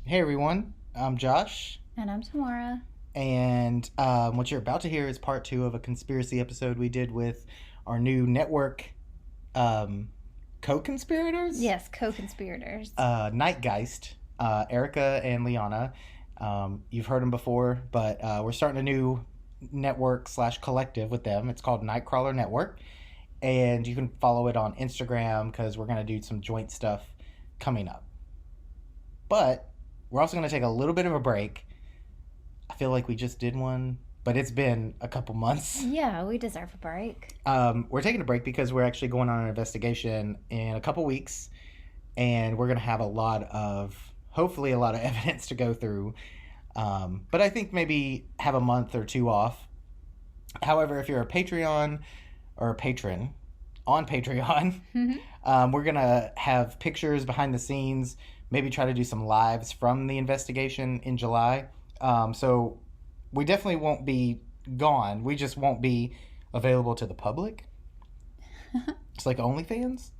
Hey everyone, I'm Josh, And I'm Tamara. and what you're about to hear is part two of a conspiracy episode we did with our new network um, co-conspirators. Yes, co-conspirators. Nightgeist, Erica and Liana. You've heard them before, but we're starting a new network / collective with them. It's called Nightcrawler Network, and you can follow it on Instagram because we're going to do some joint stuff coming up. But we're also going to take a little bit of a break. I feel like we just did one, but it's been a couple months. Yeah, we deserve a break. We're taking a break because we're actually going on an investigation in a couple weeks, and we're going to have hopefully a lot of evidence to go through. But I think maybe have a month or two off. However, if you're a Patreon or a patron on Patreon, we're going to have pictures behind the scenes, maybe try to do some lives from the investigation in July. So we definitely won't be gone. We just won't be available to the public. It's like OnlyFans?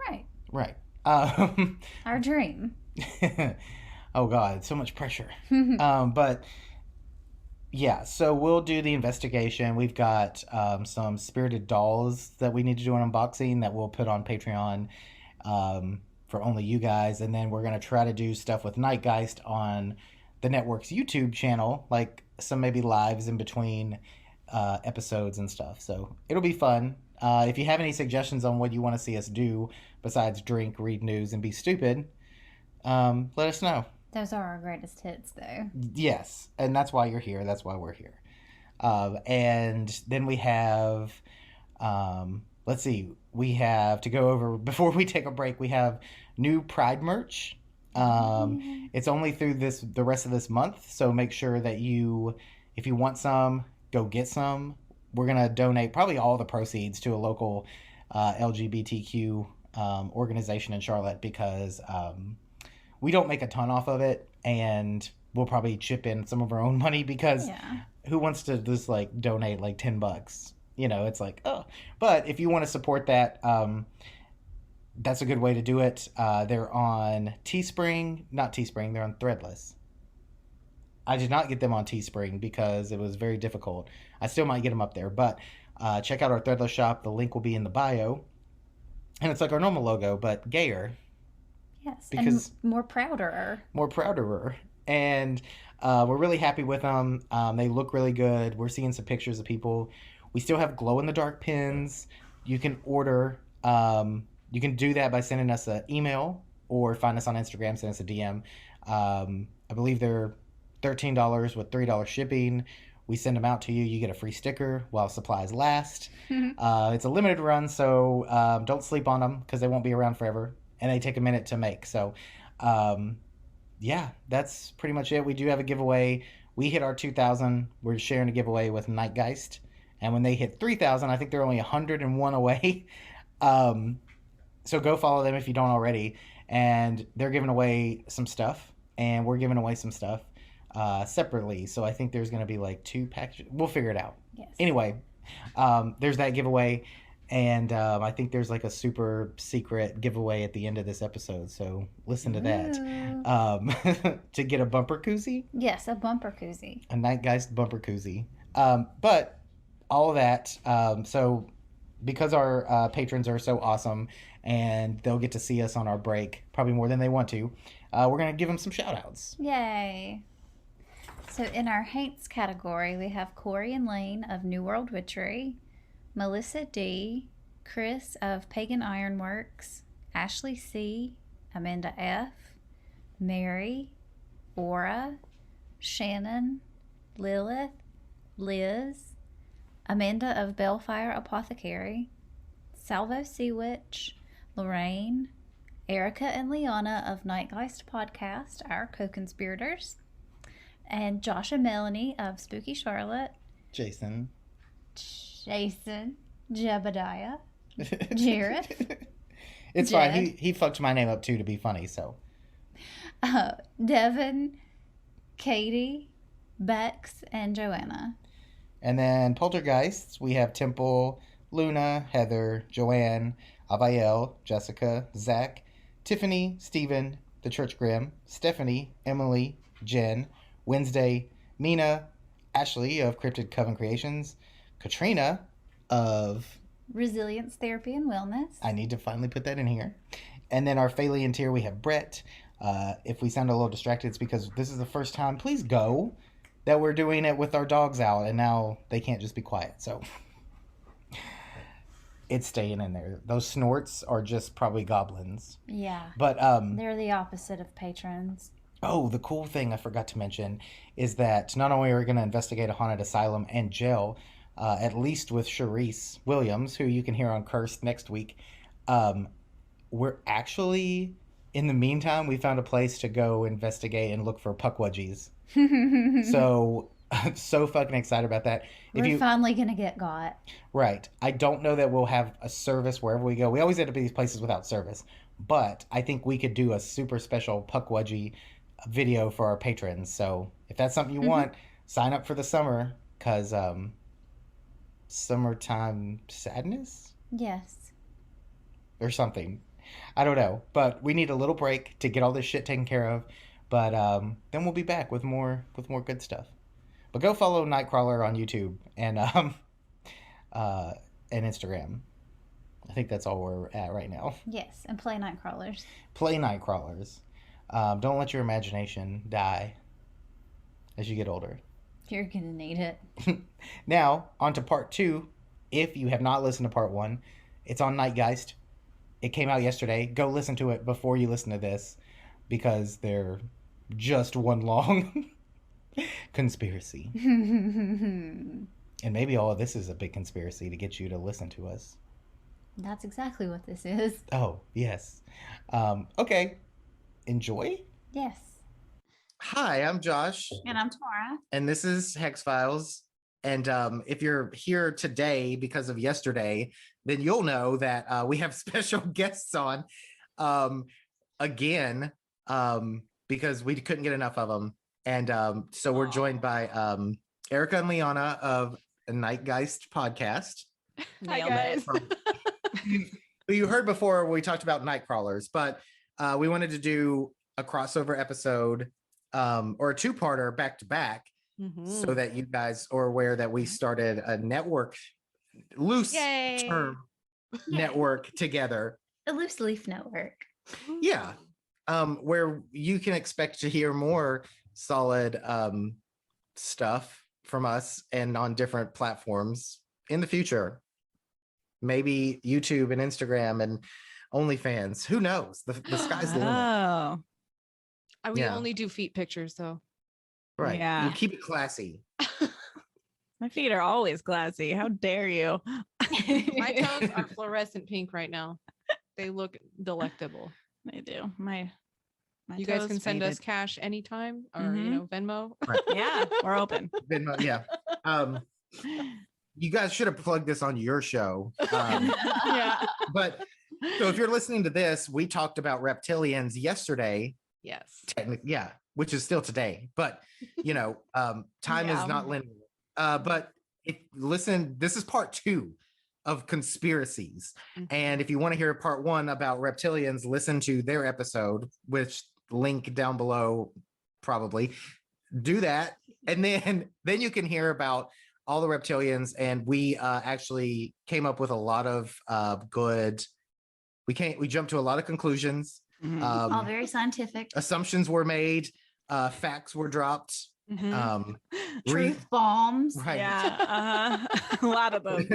Right. Right. Our dream. Oh, God, so much pressure. But yeah, so we'll do the investigation. We've got some spirited dolls that we need to do an unboxing that we'll put on Patreon for only you guys. And then we're going to try to do stuff with Nightgeist on the network's YouTube channel, like some maybe lives in between episodes and stuff. So it'll be fun. If you have any suggestions on what you want to see us do besides drink, read news, and be stupid, let us know. Those are our greatest hits, though. Yes, and that's why you're here. That's why we're here. And then we have, let's see, we have to go over, before we take a break, we have new Pride merch. It's only through the rest of this month, so make sure that if you want some, go get some. We're going to donate probably all the proceeds to a local LGBTQ organization in Charlotte because we don't make a ton off of it, and we'll probably chip in some of our own money because who wants to just like donate like $10? You know, it's like, oh. But if you want to support that, that's a good way to do it. They're on Teespring. Not Teespring, they're on Threadless. I did not get them on Teespring because it was very difficult. I still might get them up there, but check out our Threadless shop. The link will be in the bio. And it's like our normal logo, but gayer. Yes, because and more prouder. More prouder. And we're really happy with them. They look really good. We're seeing some pictures of people. We still have glow-in-the-dark pins. You can order. You can do that by sending us an email or find us on Instagram, send us a DM. I believe they're $13 with $3 shipping. We send them out to you. You get a free sticker while supplies last. It's a limited run, so don't sleep on them because they won't be around forever. And they take a minute to make. So, yeah, that's pretty much it. We do have a giveaway. We hit our 2,000. We're sharing a giveaway with Nightgeist. And when they hit 3,000, I think they're only 101 away. So go follow them if you don't already. And they're giving away some stuff. And we're giving away some stuff separately. So I think there's going to be like 2 packages. We'll figure it out. Yes. Anyway, there's that giveaway. And I think there's like a super secret giveaway at the end of this episode. So listen to that. To get a bumper koozie? Yes, a bumper koozie. A Nightgeist bumper koozie. But all of that. So because our patrons are so awesome and they'll get to see us on our break, probably more than they want to, we're going to give them some shout outs. Yay. So in our hates category, we have Corey and Lane of New World Witchery, Melissa D., Chris of Pagan Ironworks, Ashley C., Amanda F., Mary, Aura, Shannon, Lilith, Liz, Amanda of Bellfire Apothecary, Salvo Sea Witch, Lorraine, Erica and Liana of Nightgeist Podcast, our co-conspirators, and Josh and Melanie of Spooky Charlotte, Jason, Jebediah, Jared. It's Jed. fine. He fucked my name up too to be funny, so. Devin, Katie, Bex, and Joanna. And then Poltergeists, we have Temple, Luna, Heather, Joanne, Abiel, Jessica, Zach, Tiffany, Steven, the Church Grimm, Stephanie, Emily, Jen, Wednesday, Mina, Ashley of Cryptid Coven Creations, Katrina of Resilience Therapy and Wellness. I need to finally put that in here. And then our Phalian tier, we have Brett. If we sound a little distracted, it's because this is the first time, please go, that we're doing it with our dogs out, and now they can't just be quiet. So it's staying in there. Those snorts are just probably goblins. Yeah. But they're the opposite of patrons. Oh, the cool thing I forgot to mention is that not only are we going to investigate a haunted asylum and jail, at least with Charisse Williams, who you can hear on Cursed next week, we're actually, in the meantime, we found a place to go investigate and look for puckwudgies. So I'm so fucking excited about that. We're finally going to get got. Right. I don't know that we'll have a service wherever we go. We always end up at these places without service. But I think we could do a super special puckwudgie video for our patrons. So if that's something you want, sign up for the summer, because summertime sadness? Yes. Or something. I don't know. But we need a little break to get all this shit taken care of. But then we'll be back with more good stuff. But go follow Nightcrawler on YouTube and Instagram. I think that's all we're at right now. Yes, and play Nightcrawlers. Play Nightcrawlers. Don't let your imagination die as you get older. You're going to need it. Now, on to part 2. If you have not listened to part 1, it's on Nightgeist. It came out yesterday. Go listen to it before you listen to this, because they're just one long conspiracy. And maybe all of this is a big conspiracy to get you to listen to us. That's exactly what this is. Oh, yes. Okay. Enjoy? Yes. Hi, I'm Josh. And I'm Tamara. And this is Hex-Files. And if you're here today because of yesterday, then you'll know that we have special guests on again, because we couldn't get enough of them. And so we're joined by Erica and Liana of Nightgeist Podcast. Hi, guys. Who you heard before when we talked about Nightcrawlers, but we wanted to do a crossover episode or a two-parter back to back, so that you guys are aware that we started a network, loose term network together. A loose leaf network. Yeah. Where you can expect to hear more solid stuff from us and on different platforms in the future. Maybe YouTube and Instagram and OnlyFans. Who knows? The sky's the limit. Oh. We only do feet pictures, though. Right. Yeah. We'll keep it classy. My feet are always classy. How dare you? My toes are fluorescent pink right now. They look delectable. They do. My you guys toes can send us faded. cash anytime, or Venmo. Right. Yeah, we're open. Venmo, yeah. You guys should have plugged this on your show. Yeah. But so if you're listening to this, we talked about reptilians yesterday. Yes. Technically, yeah, which is still today. But time is not linear. But listen, this is part 2 of Conspiracies. And if you want to hear part 1 about reptilians, listen to their episode, which link down below, probably. Do that. And then you can hear about all the reptilians. And we actually came up with a lot of good. We jumped to a lot of conclusions. All very scientific. Assumptions were made. Facts were dropped. Truth bombs. Right. Yeah. A lot of them.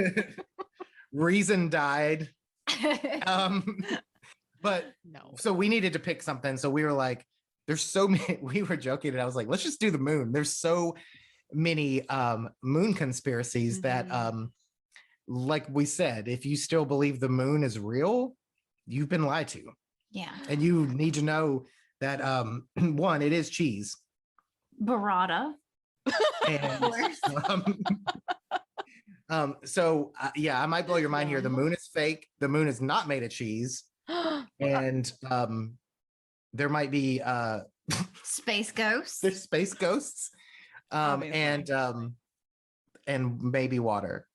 Reason died. But No. so we needed to pick something. So we were like, there's so many. We were joking, and I was like, let's just do the moon. There's so many moon conspiracies that, like we said, if you still believe the moon is real, you've been lied to. Yeah. And you need to know that one, it is cheese. Burrata. And so I might blow your mind here. The moon is fake. The moon is not made of cheese. And there might be Space ghosts. there's space ghosts. And maybe water.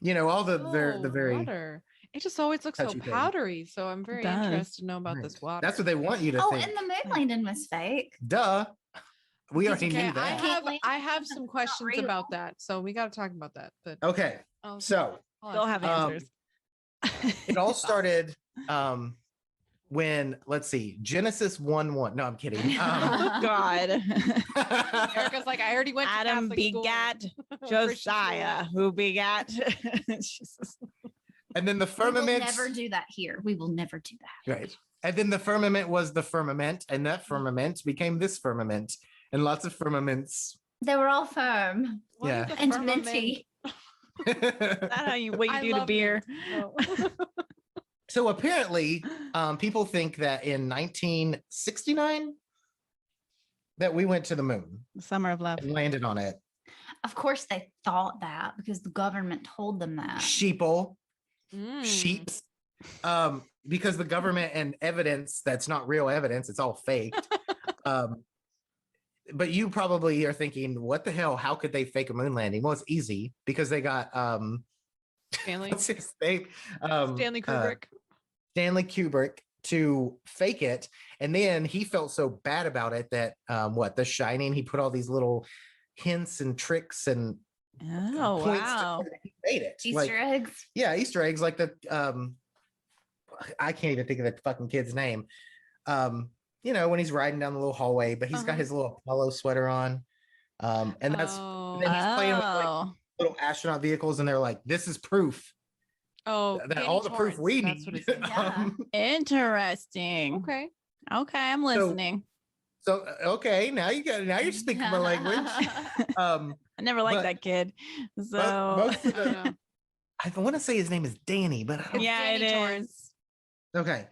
All the very Water. It just always looks so Touchy thing. powdery. So I'm very does. interested to know about Right. this water. That's what they want you to Oh, think. and the moon landing was fake. Duh. We already Okay, knew that. I have some questions real. about that. So we got to talk about that. But Okay. I'll- So I'll Still ask have you. answers. it all started when, let's see, Genesis 1:1. No, I'm kidding. Oh, God. Erica's like, I already went to Adam Catholic school." begat Christian Josiah, school. who begat. Jesus. And then the We will firmament. never do that here. We will never do that. Right. And then the firmament was the firmament, and that firmament became this firmament, and lots of firmaments. They were all firm What Yeah. is a and firmament? minty. Is that how you what you I do to love beer? this. Oh. So apparently, people think that in 1969 that we went to the moon Summer of Love. and landed on it. Of course, they thought that because the government told them that. Sheeple, Mm. sheeps, because the government and evidence that's not real evidence, it's all faked. But you probably are thinking, what the hell? How could they fake a moon landing? Well, it's easy because they got Stanley. what's his name? Stanley Kubrick. Stanley Kubrick to fake it, and then he felt so bad about it that The Shining, he put all these little hints and tricks and Oh, points wow. to he made it. Easter Like, eggs. yeah, Easter eggs, like the I can't even think of the fucking kid's name. When he's riding down the little hallway, but he's got Uh-huh. his little Apollo sweater on. And that's Oh. then he's playing with like Oh. little astronaut vehicles, and they're like, this is proof Oh, that Danny all the proof Torrance, we that's need. what it is. Yeah. Interesting. Okay. Okay, I'm listening. So okay, now you're speaking my language. I never liked but- that kid. So most of I don't know. I want to say his name is Danny, but I don't, yeah, Danny it Torrance. is. okay.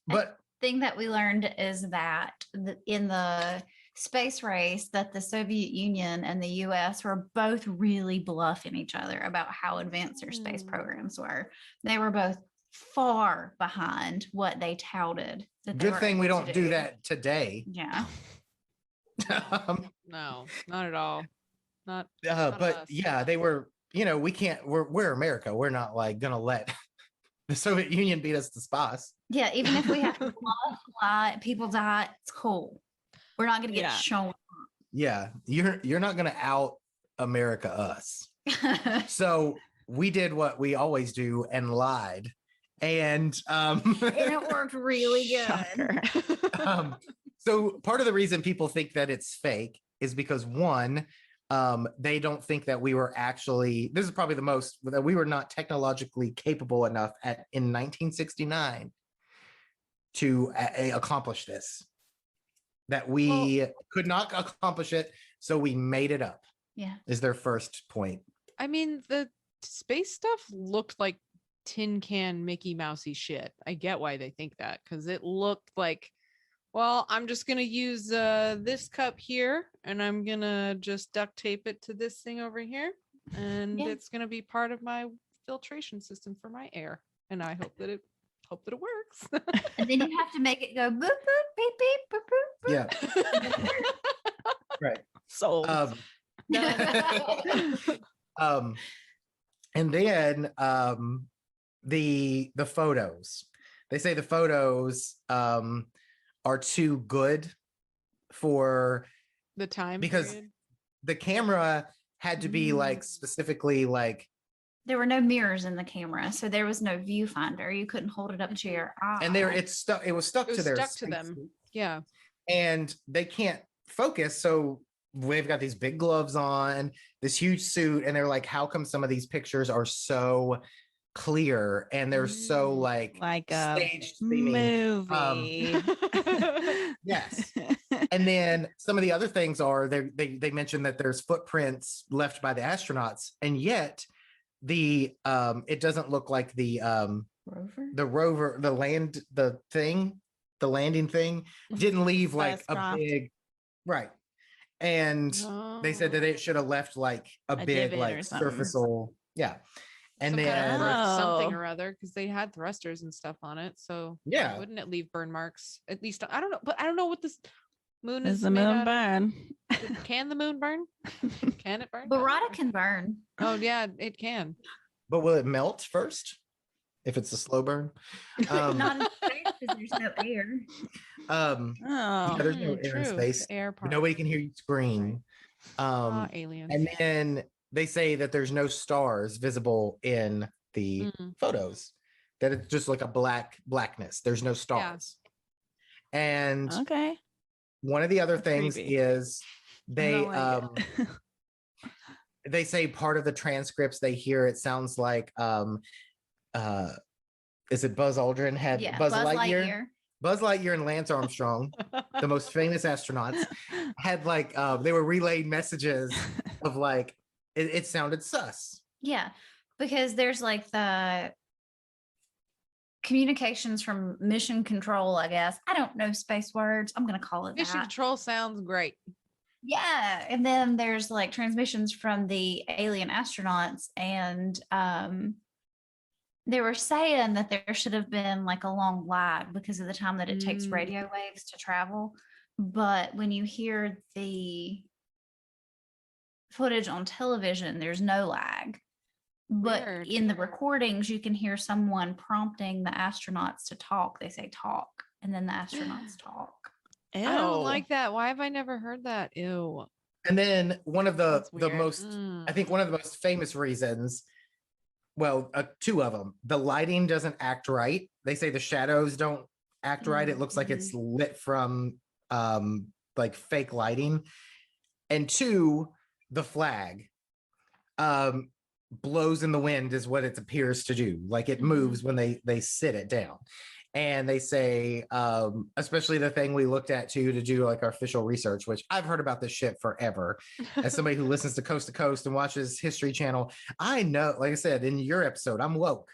But Thing that we learned is that in the space race that the Soviet Union and the US were both really bluffing each other about how advanced their space Mm. programs were. They were both far behind what they touted. That they good were thing we able to don't do that today. Yeah. No, not at all. Not. But us. yeah, they were, we can't, we're America. We're not like gonna let the Soviet Union beat us to space. Yeah. Even if we have to fly, people die, it's cool. We're not going to get Yeah. shown. Yeah, you're not gonna out America us. So we did what we always do and lied. And And it worked really good. Shocker. so part of the reason people think that it's fake is because one, they don't think that we were actually, this is probably the most, that we were not technologically capable enough in 1969 to accomplish this, that we could not accomplish it, so we made it up, Yeah. is their first point. I mean, the space stuff looked like tin can Mickey Mousey shit. I get why they think that, because it looked like, well, I'm just gonna use this cup here, and I'm gonna just duct tape it to this thing over here, and Yeah. it's gonna be part of my filtration system for my air. And I hope that it works. And then you have to make it go boop, boop, beep, beep, boop, boop, Yeah, right. Sold. And then the photos. They say the photos are too good for The time because period. the camera had to be like specifically like, There were no mirrors in the camera, so there was no viewfinder. You couldn't hold it up to your eye. and there it's stuck. It was stuck It to was their stuck to them. spacesuit, Yeah. and they can't focus. So we've got these big gloves on, this huge suit, and they're like, how come some of these pictures are so clear and they're so like Like a staged seeming? movie. Yes. And then some of the other things are they mentioned that there's footprints left by the astronauts, and yet the it doesn't look like the Rover. the landing thing didn't leave like a Spacecraft. big right. And they said that it should have left like a big divot like or something. surfaceable, yeah. And Some kind of then something Oh. or other, because they had thrusters and stuff on it. So why Yeah. wouldn't it leave burn marks? At least I don't know, but I don't know what this moon Is is. the made moon out of. burn? Can the moon burn? Can it burn? Barada can burn. Oh yeah, it can. But will it melt first if it's a slow burn? Not in space because there's no air. Yeah, there's no air in true. space. The air part. Nobody can hear you scream. Aliens. And then they say that there's no stars visible in the photos, that it's just like a blackness. There's no stars. And one of the other things is they they say part of the transcripts they hear, it sounds like is it Buzz Aldrin had Buzz Lightyear? Buzz Lightyear and Lance Armstrong, the most famous astronauts, had like they were relaying messages of like it sounded sus. Yeah, because there's like the communications from mission control, I guess. I don't know space words. I'm gonna call it Mission that. control sounds great. Yeah, and then there's like transmissions from the alien astronauts, and they were saying that there should have been like a long lag because of the time that it takes radio waves to travel. But when you hear the footage on television, there's no lag. But Weird. in the recordings, you can hear someone prompting the astronauts to talk. They say talk, and then the astronauts talk. Ew. I don't like that. Why have I never heard that? Ew. And then one of the That's weird. most, I think one of the most famous reasons, well, two of them, the lighting doesn't act right. They say the shadows don't act right. It looks like it's lit from like fake lighting. And two, the flag blows in the wind is what it appears to do. Like it moves when they sit it down. And they say, especially the thing we looked at too, to do like our official research, which I've heard about this shit forever. As somebody who listens to Coast and watches History Channel, I know, like I said, in your episode, I'm woke.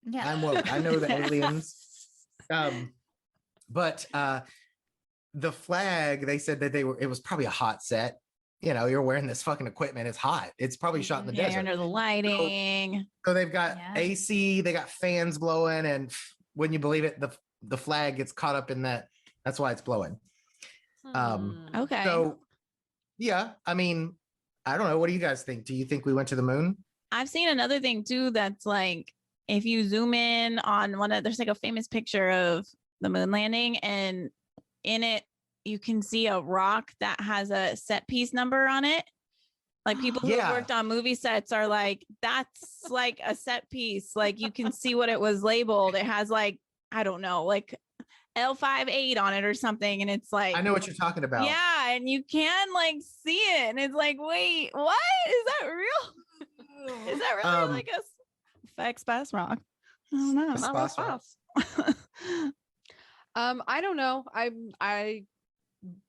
Yeah. I'm woke. I know the aliens. But the flag, they said that it was probably a hot set. You know, you're wearing this fucking equipment. It's hot. It's probably shot in the desert. You're under the lighting. So they've got AC, they got fans blowing, and wouldn't you believe it, the flag gets caught up in that. That's why it's blowing. Okay. So yeah, I mean, I don't know. What do you guys think? Do you think we went to the moon? I've seen another thing too that's like, if you zoom in on there's like a famous picture of the moon landing, and in it you can see a rock that has a set piece number on it. Like people who worked on movie sets are like, that's like a set piece. Like you can see what it was labeled. It has like, I don't know, like L58 on it or something. And it's like, I know what you're talking about. Yeah. And you can like see it. And it's like, wait, what? Is that real? Is that really like a fake space rock? I don't know. I don't know. I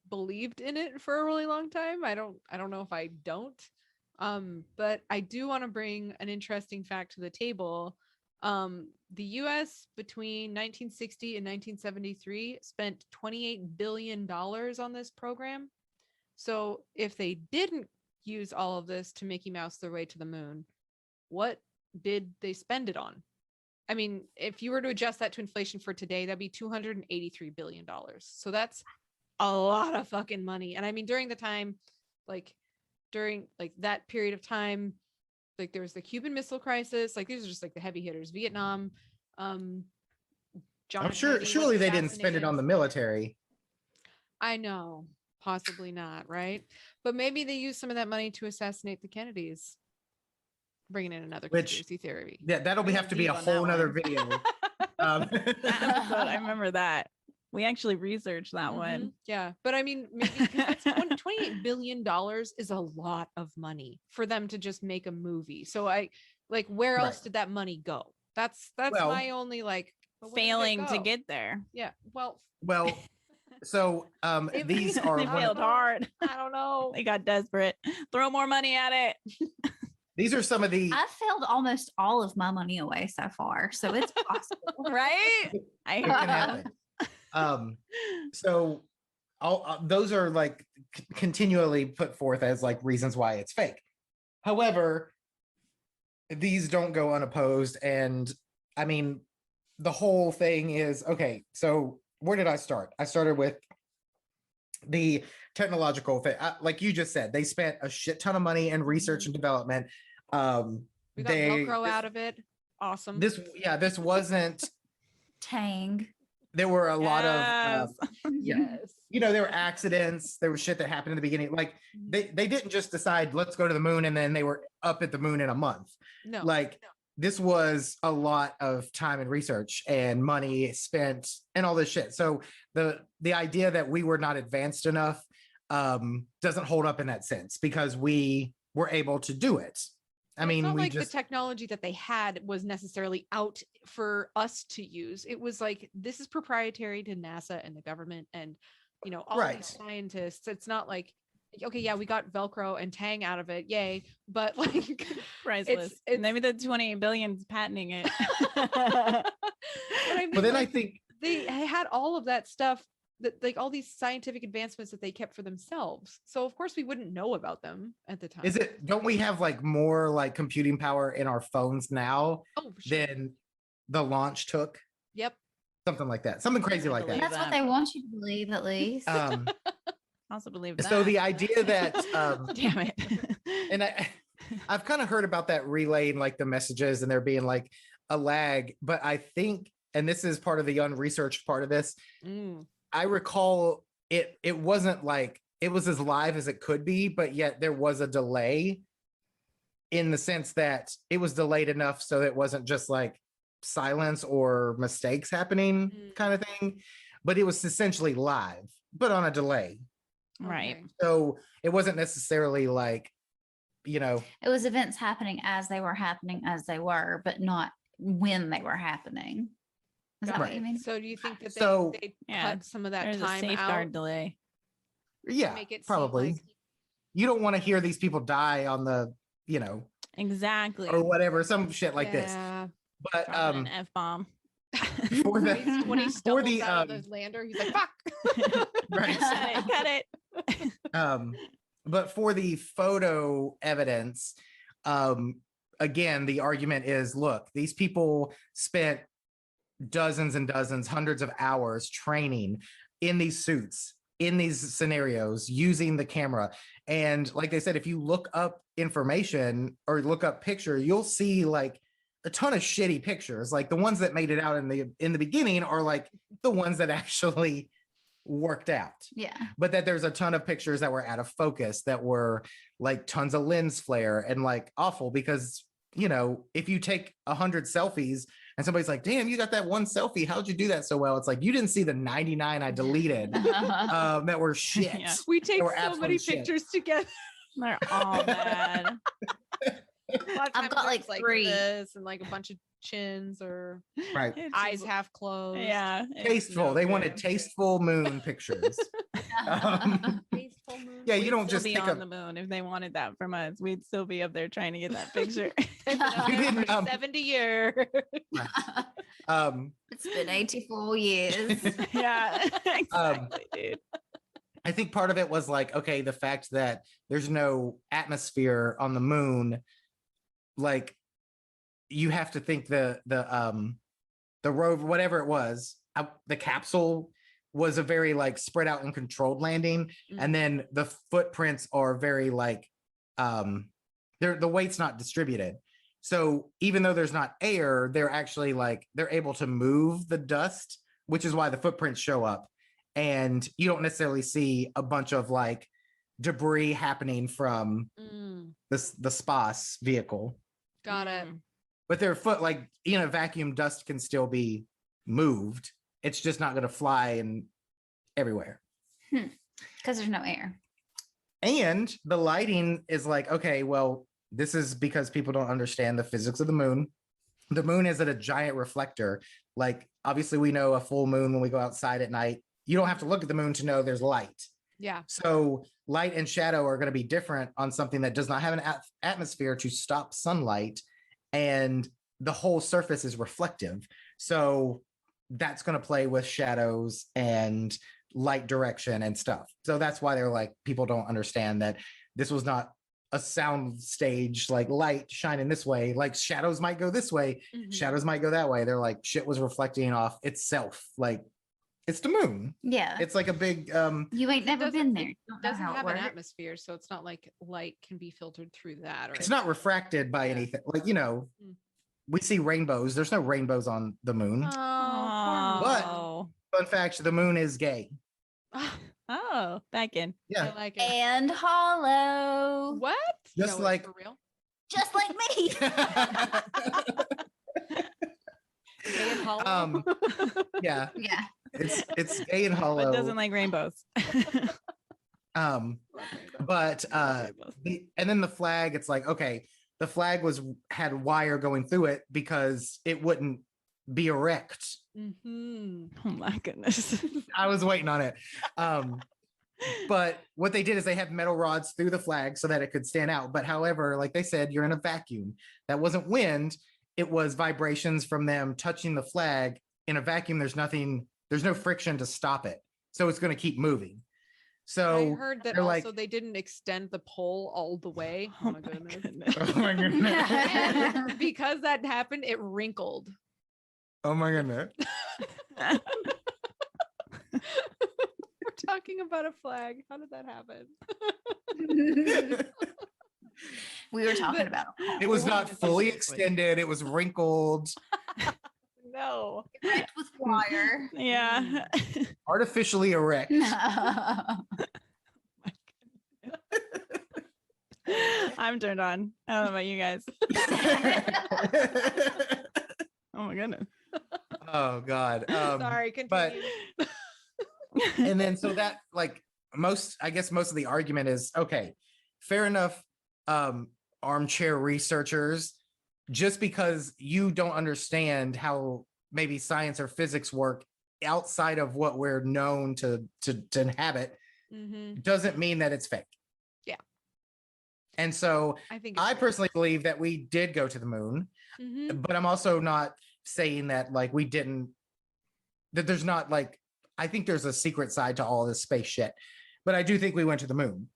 believed in it for a really long time. I don't know if I don't. But I do want to bring an interesting fact to the table. The US between 1960 and 1973 spent $28 billion on this program. So if they didn't use all of this to Mickey Mouse their way to the moon, what did they spend it on? I mean, if you were to adjust that to inflation for today, that'd be $283 billion. So that's a lot of fucking money. And I mean, during that period of time, like there was the Cuban Missile Crisis, like these are just like the heavy hitters. Vietnam, I'm sure surely they didn't spend it on the military. I know, possibly not, right? But maybe they used some of that money to assassinate the Kennedys. Bringing in another conspiracy theory. Yeah, that'll have to be a whole nother video. I remember that. We actually researched that one. Yeah. But I mean, maybe that's $28 billion is a lot of money for them to just make a movie. So where else did that money go? That's my only failing to get there. Yeah. Well, so these are they failed hard. I don't know. They got desperate. Throw more money at it. These are some of the. I've failed almost all of my money away so far, so it's possible, right? It can happen. So those are like continually put forth as like reasons why it's fake. However, these don't go unopposed, and I mean, the whole thing is okay. So where did I start? I started with the technological fit. Like you just said, they spent a shit ton of money in research and development. We got Velcro out of it. Awesome. This wasn't. Tang. There were a lot of Yes. there were accidents. There was shit that happened in the beginning. Like they didn't just decide let's go to the moon and then they were up at the moon in a month. No. This was a lot of time and research and money spent and all this shit. So the idea that we were not advanced enough doesn't hold up in that sense because we were able to do it. I mean, it's not the technology that they had was necessarily out for us to use. It was like, this is proprietary to NASA and the government and, all these scientists. It's not like, okay, yeah, we got Velcro and Tang out of it. Yay. But like, priceless. It's maybe the 20 billion's patenting it. But then I think they had all of that stuff that like all these scientific advancements that they kept for themselves. So of course we wouldn't know about them at the time. Don't we have like more like computing power in our phones now than the launch took? Yep. Something like that. Something crazy like that. That's what they want you to believe, at least. Also believe that. So the idea that damn it. And I've kind of heard about that relaying like the messages and there being like a lag, but I think, and this is part of the unresearched part of this, I recall it wasn't like it was as live as it could be, but yet there was a delay in the sense that it was delayed enough so that it wasn't just like silence or mistakes happening kind of thing, but it was essentially live, but on a delay. Right. So it wasn't necessarily like, it was events happening as they were happening as they were, but not when they were happening. Is that what you mean? So do you think that they cut some of that There's time a safeguard out? delay. Yeah, Make it probably. like... You don't want to hear these people die on the, exactly, or whatever, some shit like this. But an F-bomb. For the when he stumbles out of the lander, he's like, "Fuck!" Right. Cut it. But for the photo evidence, again, the argument is, look, these people spent dozens and dozens, hundreds of hours training in these suits, in these scenarios, using the camera. And like they said, if you look up information or look up picture, you'll see like a ton of shitty pictures. Like the ones that made it out in the beginning are like the ones that actually worked out. Yeah. But that there's a ton of pictures that were out of focus, that were like tons of lens flare and like awful because, if you take 100 selfies and somebody's like, damn, you got that one selfie. How'd you do that so well? It's like, you didn't see the 99 I deleted that were shit. Yeah. We take so many pictures together. They're all bad. I've got like 3 this and like a bunch of chins or eyes half closed. Yeah. Tasteful. They wanted tasteful moon pictures. Tasteful moon. Yeah, you don't We'd just still pick be up on the moon if they wanted that from us. We'd still be up there trying to get that picture. You didn't, for 70 years. It's been 84 years. Yeah, exactly, dude. I think part of it was like, okay, the fact that there's no atmosphere on the moon, like you have to think the rover, whatever it was, the capsule was a very like spread out and controlled landing. And then the footprints are very like the weight's not distributed. So even though there's not air, they're actually like they're able to move the dust, which is why the footprints show up. And you don't necessarily see a bunch of like debris happening from the SPAS vehicle. Got it. But their foot, like in a vacuum, dust can still be moved. It's just not going to fly and everywhere. Because there's no air. And the lighting is like, okay, well, this is because people don't understand the physics of the moon. The moon is at a giant reflector. Like, obviously, we know a full moon when we go outside at night. You don't have to look at the moon to know there's light. Yeah. So light and shadow are going to be different on something that does not have an atmosphere to stop sunlight. And the whole surface is reflective. So that's going to play with shadows and light direction and stuff. So that's why they're like, people don't understand that this was not a sound stage, like light shining this way, like shadows might go this way, shadows might go that way. They're like, shit was reflecting off itself. Like It's the moon. Yeah. It's like a big You ain't never been there. You don't know Doesn't how it have an works. atmosphere, so it's not like light can be filtered through that. Or it's not refracted by Yeah. anything. Like, you know, Mm. we see rainbows. There's no rainbows on the moon. Oh. Fun fact, the moon is gay. Oh, back in. Yeah. I like it. And hollow. What? Just it's like- for real. Just like me. Gay and hollow? Yeah. Yeah. It's gay and hollow. But doesn't like rainbows. But and then the flag, it's like, okay, the flag had wire going through it because it wouldn't be erect. Mm-hmm. Oh my goodness. I was waiting on it. But what they did is they had metal rods through the flag so that it could stand out. But however, like they said, you're in a vacuum. That wasn't wind. It was vibrations from them touching the flag. In a vacuum, there's no friction to stop it. So it's going to keep moving. So I heard that they're also like- they didn't extend the pole all the way. Oh my goodness. oh my goodness. And because that happened, it wrinkled. Oh my goodness. We're talking about a flag. How did that happen? We were talking about It was not fully extended. It was wrinkled, No. wrapped with wire. Yeah. artificially erect. I'm turned on. I don't know about you guys. Oh my goodness. Oh God. Sorry, but- continue. And then so that like most of the argument is okay, fair enough. Armchair researchers, just because you don't understand how maybe science or physics work outside of what we're known to inhabit, Mhm. doesn't mean that it's fake. Yeah. And so I think it's I fake. personally believe that we did go to the moon, Mhm. but I'm also not saying that like we didn't, that there's not like, I think there's a secret side to all this space shit, but I do think we went to the moon.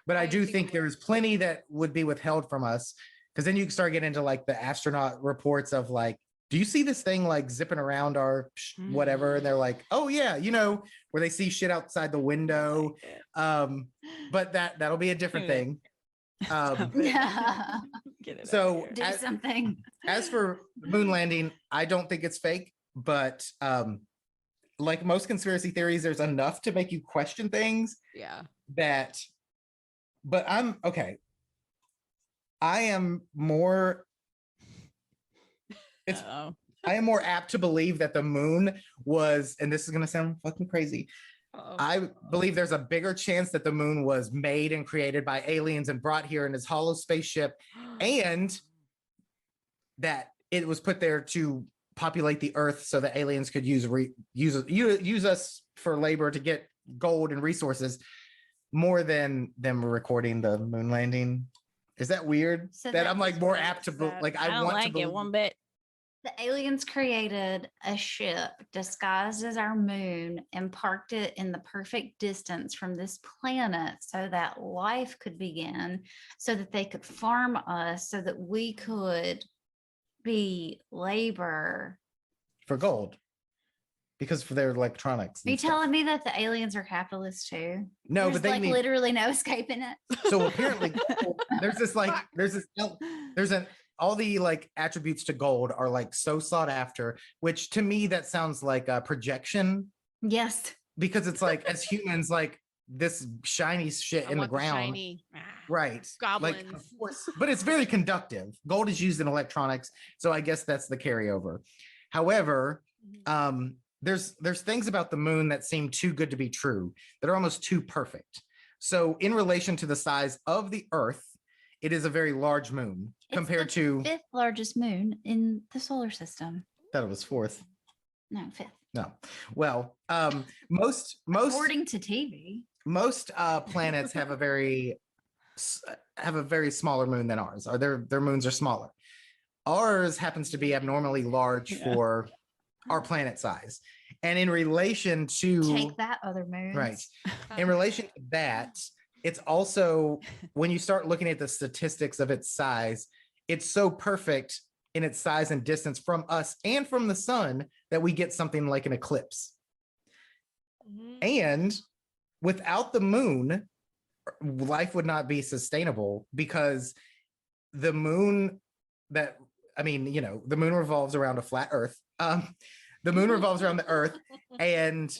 But I do think there's plenty that would be withheld from us, because then you can start getting into like the astronaut reports of like, do you see this thing like zipping around our whatever? And they're like, oh yeah, you know, where they see shit outside the window. But that'll be a different Do it. thing. Yeah. Get it So, out of here. Do As- something. As for the moon landing, I don't think it's fake, but like most conspiracy theories, there's enough to make you question things Yeah. that, but I'm okay. I am more, it's, Uh-oh. I am more apt to believe that the moon was, and this is going to sound fucking crazy. Uh-oh. I believe there's a bigger chance that the moon was made and created by aliens and brought here in this hollow spaceship, and that it was put there to populate the earth so that aliens could use us for labor to get gold and resources, more than them recording the moon landing. Is that weird? So that I'm that's like more really apt to sad. like I don't want to like believe. it one bit. The aliens created a ship disguised as our moon and parked it in the perfect distance from this planet so that life could begin, so that they could farm us, so that we could be labor. For gold, because for their electronics. Are you and stuff. telling me that the aliens are capitalists too? No, There's but they like need. literally no escaping it. So apparently, there's this like all the like attributes to gold are like so sought after, which to me that sounds like a projection, Yes. because it's like as humans like this shiny shit I in the want ground, shiny. right? Like, Goblins. of course, but it's very conductive. Gold is used in electronics, so I guess that's the carryover. However, Mhm. there's things about the moon that seem too good to be true, that are almost too perfect. So in relation to the size of the Earth, it is a very large moon It's compared the to, fifth largest moon in the solar system. thought it was fourth. No, fifth. No. Well, most According to TV. planets have a very smaller moon than ours, or their moons are smaller. Ours happens to be abnormally large Yeah. for our planet size. And in relation to Take that, other moons. right. In relation to that, it's also when you start looking at the statistics of its size, it's so perfect in its size and distance from us and from the sun that we get something like an eclipse. And without the moon, life would not be sustainable because the moon the moon revolves around a flat earth. The moon revolves around the earth, and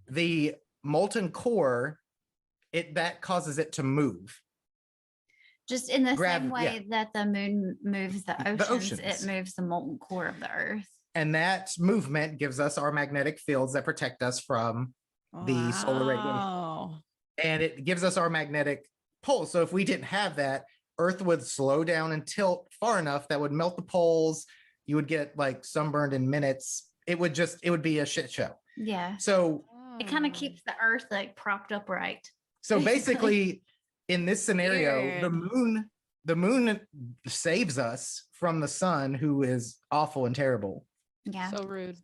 the molten core, that causes it to move. Just in the same way that the moon moves the oceans, it moves the molten core of the earth. And that movement gives us our magnetic fields that protect us from the solar radiation. And it gives us our magnetic poles. So if we didn't have that, Earth would slow down and tilt far enough that would melt the poles. You would get like sunburned in minutes. It would be a shit show. Yeah. So it kind of keeps the Earth like propped upright. So basically, in this scenario, the moon saves us from the sun, who is awful and terrible. Yeah. So rude.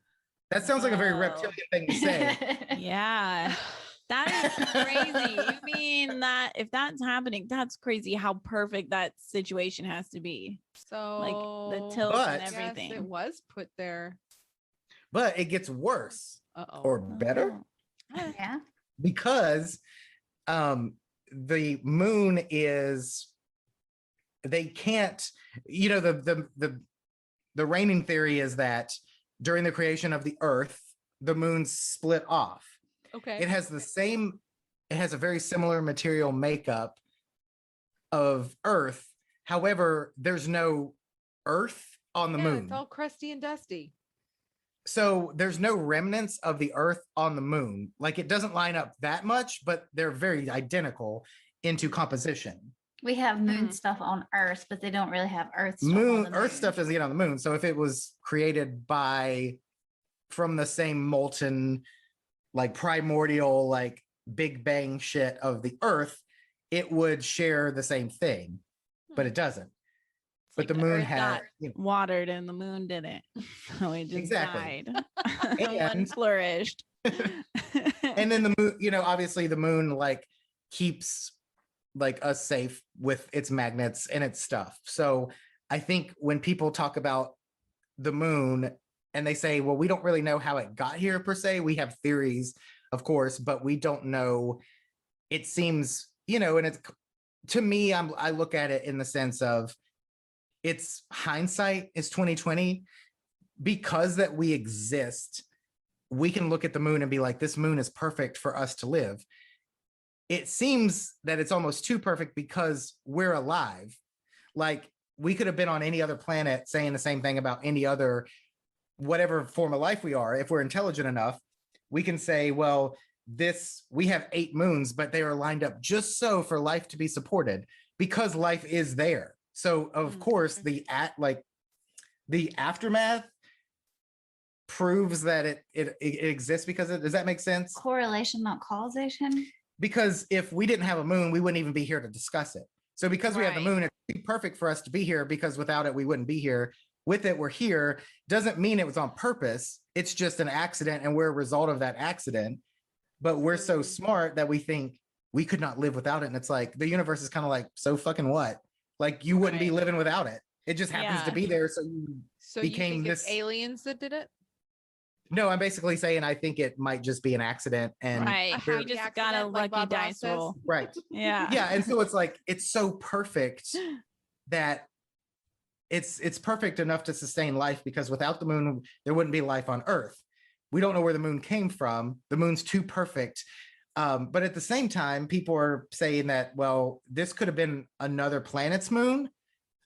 That sounds like a very reptilian thing to say. Yeah. That is crazy. You mean that if that's happening, that's crazy how perfect that situation has to be. So like the tilt and everything. Yes, it was put there. But it gets worse or better. Yeah. Because the moon is, they can't, the reigning theory is that during the creation of the earth, the moon split off. Okay. It has a very similar material makeup of earth. However, there's no earth on the moon. It's all crusty and dusty. So there's no remnants of the earth on the moon. Like, it doesn't line up that much, but they're very identical into composition. We have moon stuff on Earth, but they don't really have Earth stuff on the moon. Earth stuff doesn't get on the moon. So if it was created from the same molten, like primordial, like Big Bang shit of the earth, it would share the same thing, but it doesn't. But the moon had watered and the moon didn't. So it just died. And flourished. And then the moon, obviously the moon like keeps like us safe with its magnets and its stuff. So I think when people talk about the moon and they say, well, we don't really know how it got here per se. We have theories, of course, but we don't know. It seems, and it's, to me, I look at it in the sense of, it's hindsight is 2020, because that we exist. We can look at the moon and be like, this moon is perfect for us to live. It seems that it's almost too perfect because we're alive. Like, we could have been on any other planet saying the same thing about any other, whatever form of life we are. If we're intelligent enough, we can say, well, we have 8 moons, but they are lined up just so for life to be supported, because life is there. So of course the aftermath proves that it exists because does that make sense? Correlation, not causation. Because if we didn't have a moon, we wouldn't even be here to discuss it. So because we have the moon, it's perfect for us to be here, because without it, we wouldn't be here. With it, we're here. Doesn't mean it was on purpose. It's just an accident, and we're a result of that accident. But we're so smart that we think we could not live without it. And it's like, the universe is kind of like, so fucking what? Like, you wouldn't be living without it. It just happens to be there. So you became you think this. It's aliens that did it? No, I'm basically saying I think it might just be an accident. And we just got a lucky dice roll. Right. Yeah. Yeah. And so it's like, it's so perfect that it's perfect enough to sustain life, because without the moon, there wouldn't be life on Earth. We don't know where the moon came from. The moon's too perfect. But at the same time, people are saying that, well, this could have been another planet's moon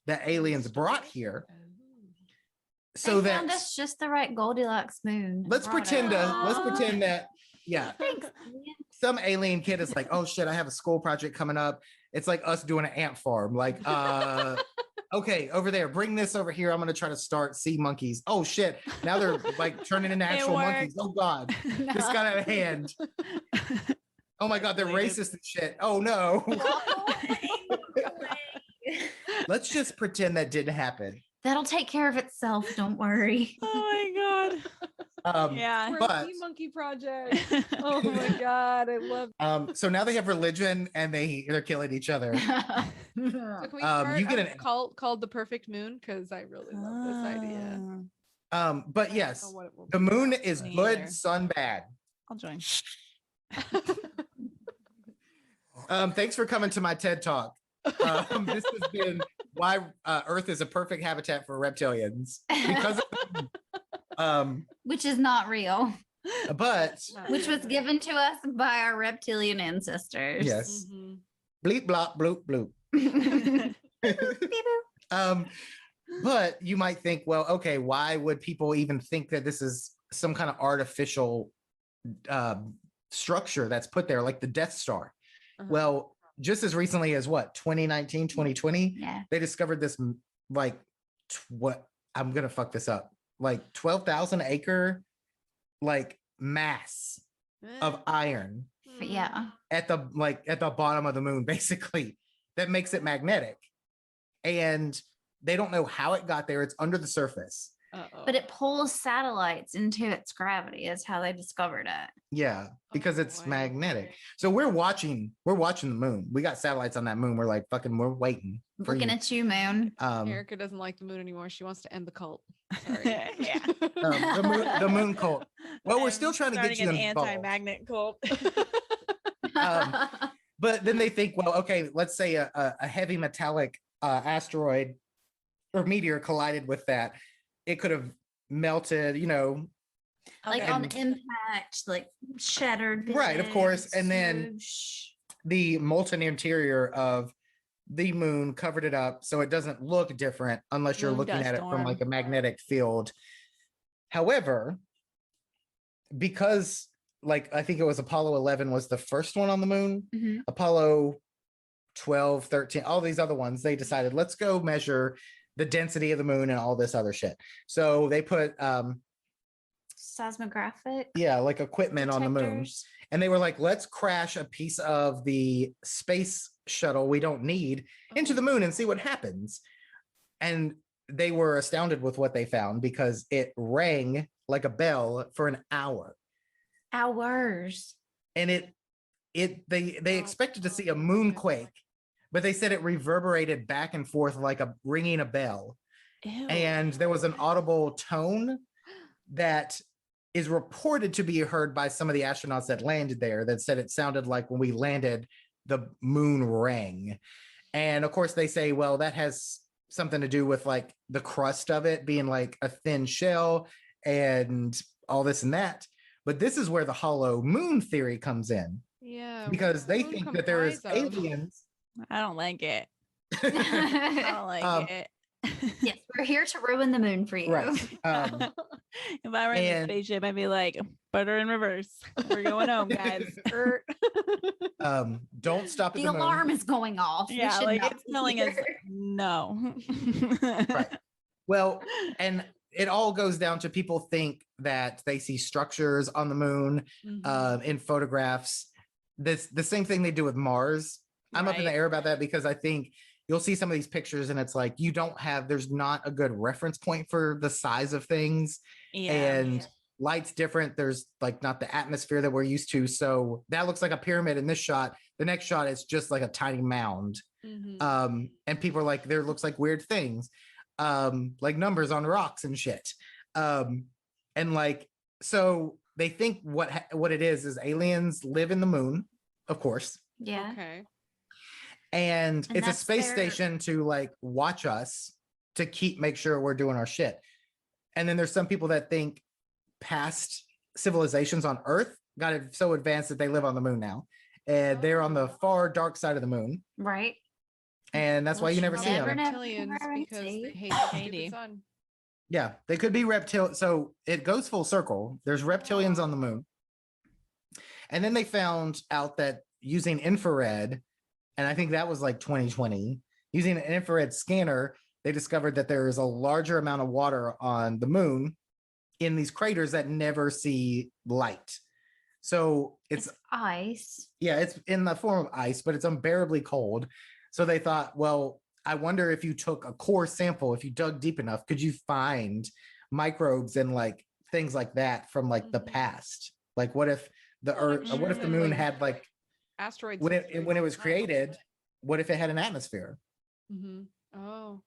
that aliens brought here. So they found us just the right Goldilocks moon. Let's pretend that, yeah. Thanks. Some alien kid is like, oh shit, I have a school project coming up. It's like us doing an ant farm. Like, okay, over there, bring this over here. I'm going to try to start sea monkeys. Oh shit. Now they're like turning into actual monkeys. Oh God, this got out of hand. Oh my God, they're racist and shit. Oh no. Let's just pretend that didn't happen. That'll take care of itself. Don't worry. Oh my God. Yeah. Sea monkey project. Oh my God, I love. So now they have religion and they're killing each other. So can we start you get a cult called the Perfect Moon? Because I really love this idea. But yes, the moon is good, sun bad. I'll join. Thanks for coming to my TED Talk. This has been why Earth is a perfect habitat for reptilians. Because which is not real. But Which was given to us by our reptilian ancestors. yes. Mm-hmm. Bleep blop bloop bloop. But you might think, well, okay, why would people even think that this is some kind of artificial structure that's put there, like the Death Star? Well, just as recently as 2019, 2020, Yeah. they discovered this, like, what I'm gonna fuck this up, like 12,000 acre, like, mass of iron Yeah. at the bottom of the moon, basically, that makes it magnetic. And they don't know how it got there. It's under the surface. But it pulls satellites into its gravity, is how they discovered it. Yeah, because it's wow. magnetic. So we're watching the moon. We got satellites on that moon. We're like, we're waiting for Looking you. at you, moon. Erica doesn't like the moon anymore. She wants to end the cult. Sorry. Yeah. The moon cult. Well, we're still I'm trying to get you starting an involved. anti-magnet cult. But then they think, well, okay, let's say a heavy metallic asteroid or meteor collided with that. It could have melted, Like Okay. on impact, like shattered. Right, of course. bits, And then swoosh. the molten interior of the moon covered it up so it doesn't look different unless you're Moon looking dust at it from storm. like a magnetic field. However, because like I think it was Apollo 11 was the first one on the moon, Mhm. Apollo 12, 13, all these other ones, they decided, let's go measure the density of the moon and all this other shit. So they put Seismographic like equipment on the moon. detectors. And they were like, let's crash a piece of the space shuttle we don't need into the moon and see what happens. And they were astounded with what they found because it rang like a bell for an hour. Hours. And they expected to see a moonquake, but they said it reverberated back and forth like a ringing a bell. Ew. And there was an audible tone that is reported to be heard by some of the astronauts that landed there that said it sounded like when we landed, the moon rang. And of course they say, well, that has something to do with like the crust of it being like a thin shell and all this and that. But this is where the hollow moon theory comes in. Yeah. Because they moon think that there is comprise of? aliens. I don't like it. I don't like it. Yes, we're here to ruin the moon for you. Right. If I were in the and- spaceship, I'd be like, butter in reverse. We're going home, guys. Don't stop at The the moon. alarm is going off. We Yeah, should like not it's be telling us here. no. Right. Well, and it all goes down to people think that they see structures on the moon in photographs. The same thing they do with Mars. I'm up in the Right. air about that because I think you'll see some of these pictures and it's like there's not a good reference point for the size of things. Yeah. And light's different. There's like not the atmosphere that we're used to. So that looks like a pyramid in this shot. The next shot is just like a tiny mound. And people are like, there looks like weird things, like numbers on rocks and shit. And like, so they think what it is aliens live in the moon, of course. Yeah. Okay. And it's a that's space their- station to like watch us to make sure we're doing our shit. And then there's some people that think past civilizations on Earth got it so advanced that they live on the moon now. And they're on the far dark side of the moon. Right. And that's why you never see never them. know. Reptilians Never because see. they hate the Shady. stupid sun. Yeah, they could be reptilian. So it goes full circle. There's reptilians on the moon. And then they found out that using infrared, and I think that was like 2020, using an infrared scanner, they discovered that there is a larger amount of water on the moon in these craters that never see light. So it's ice. yeah, it's in the form of ice, but it's unbearably cold. So they thought, well, I wonder if you took a core sample, if you dug deep enough, could you find microbes and like things like that from like the past? Like what if the Well, I'm Earth, or what if the sure, moon like, had like Asteroids. when it was created, what if it had an atmosphere? Oh.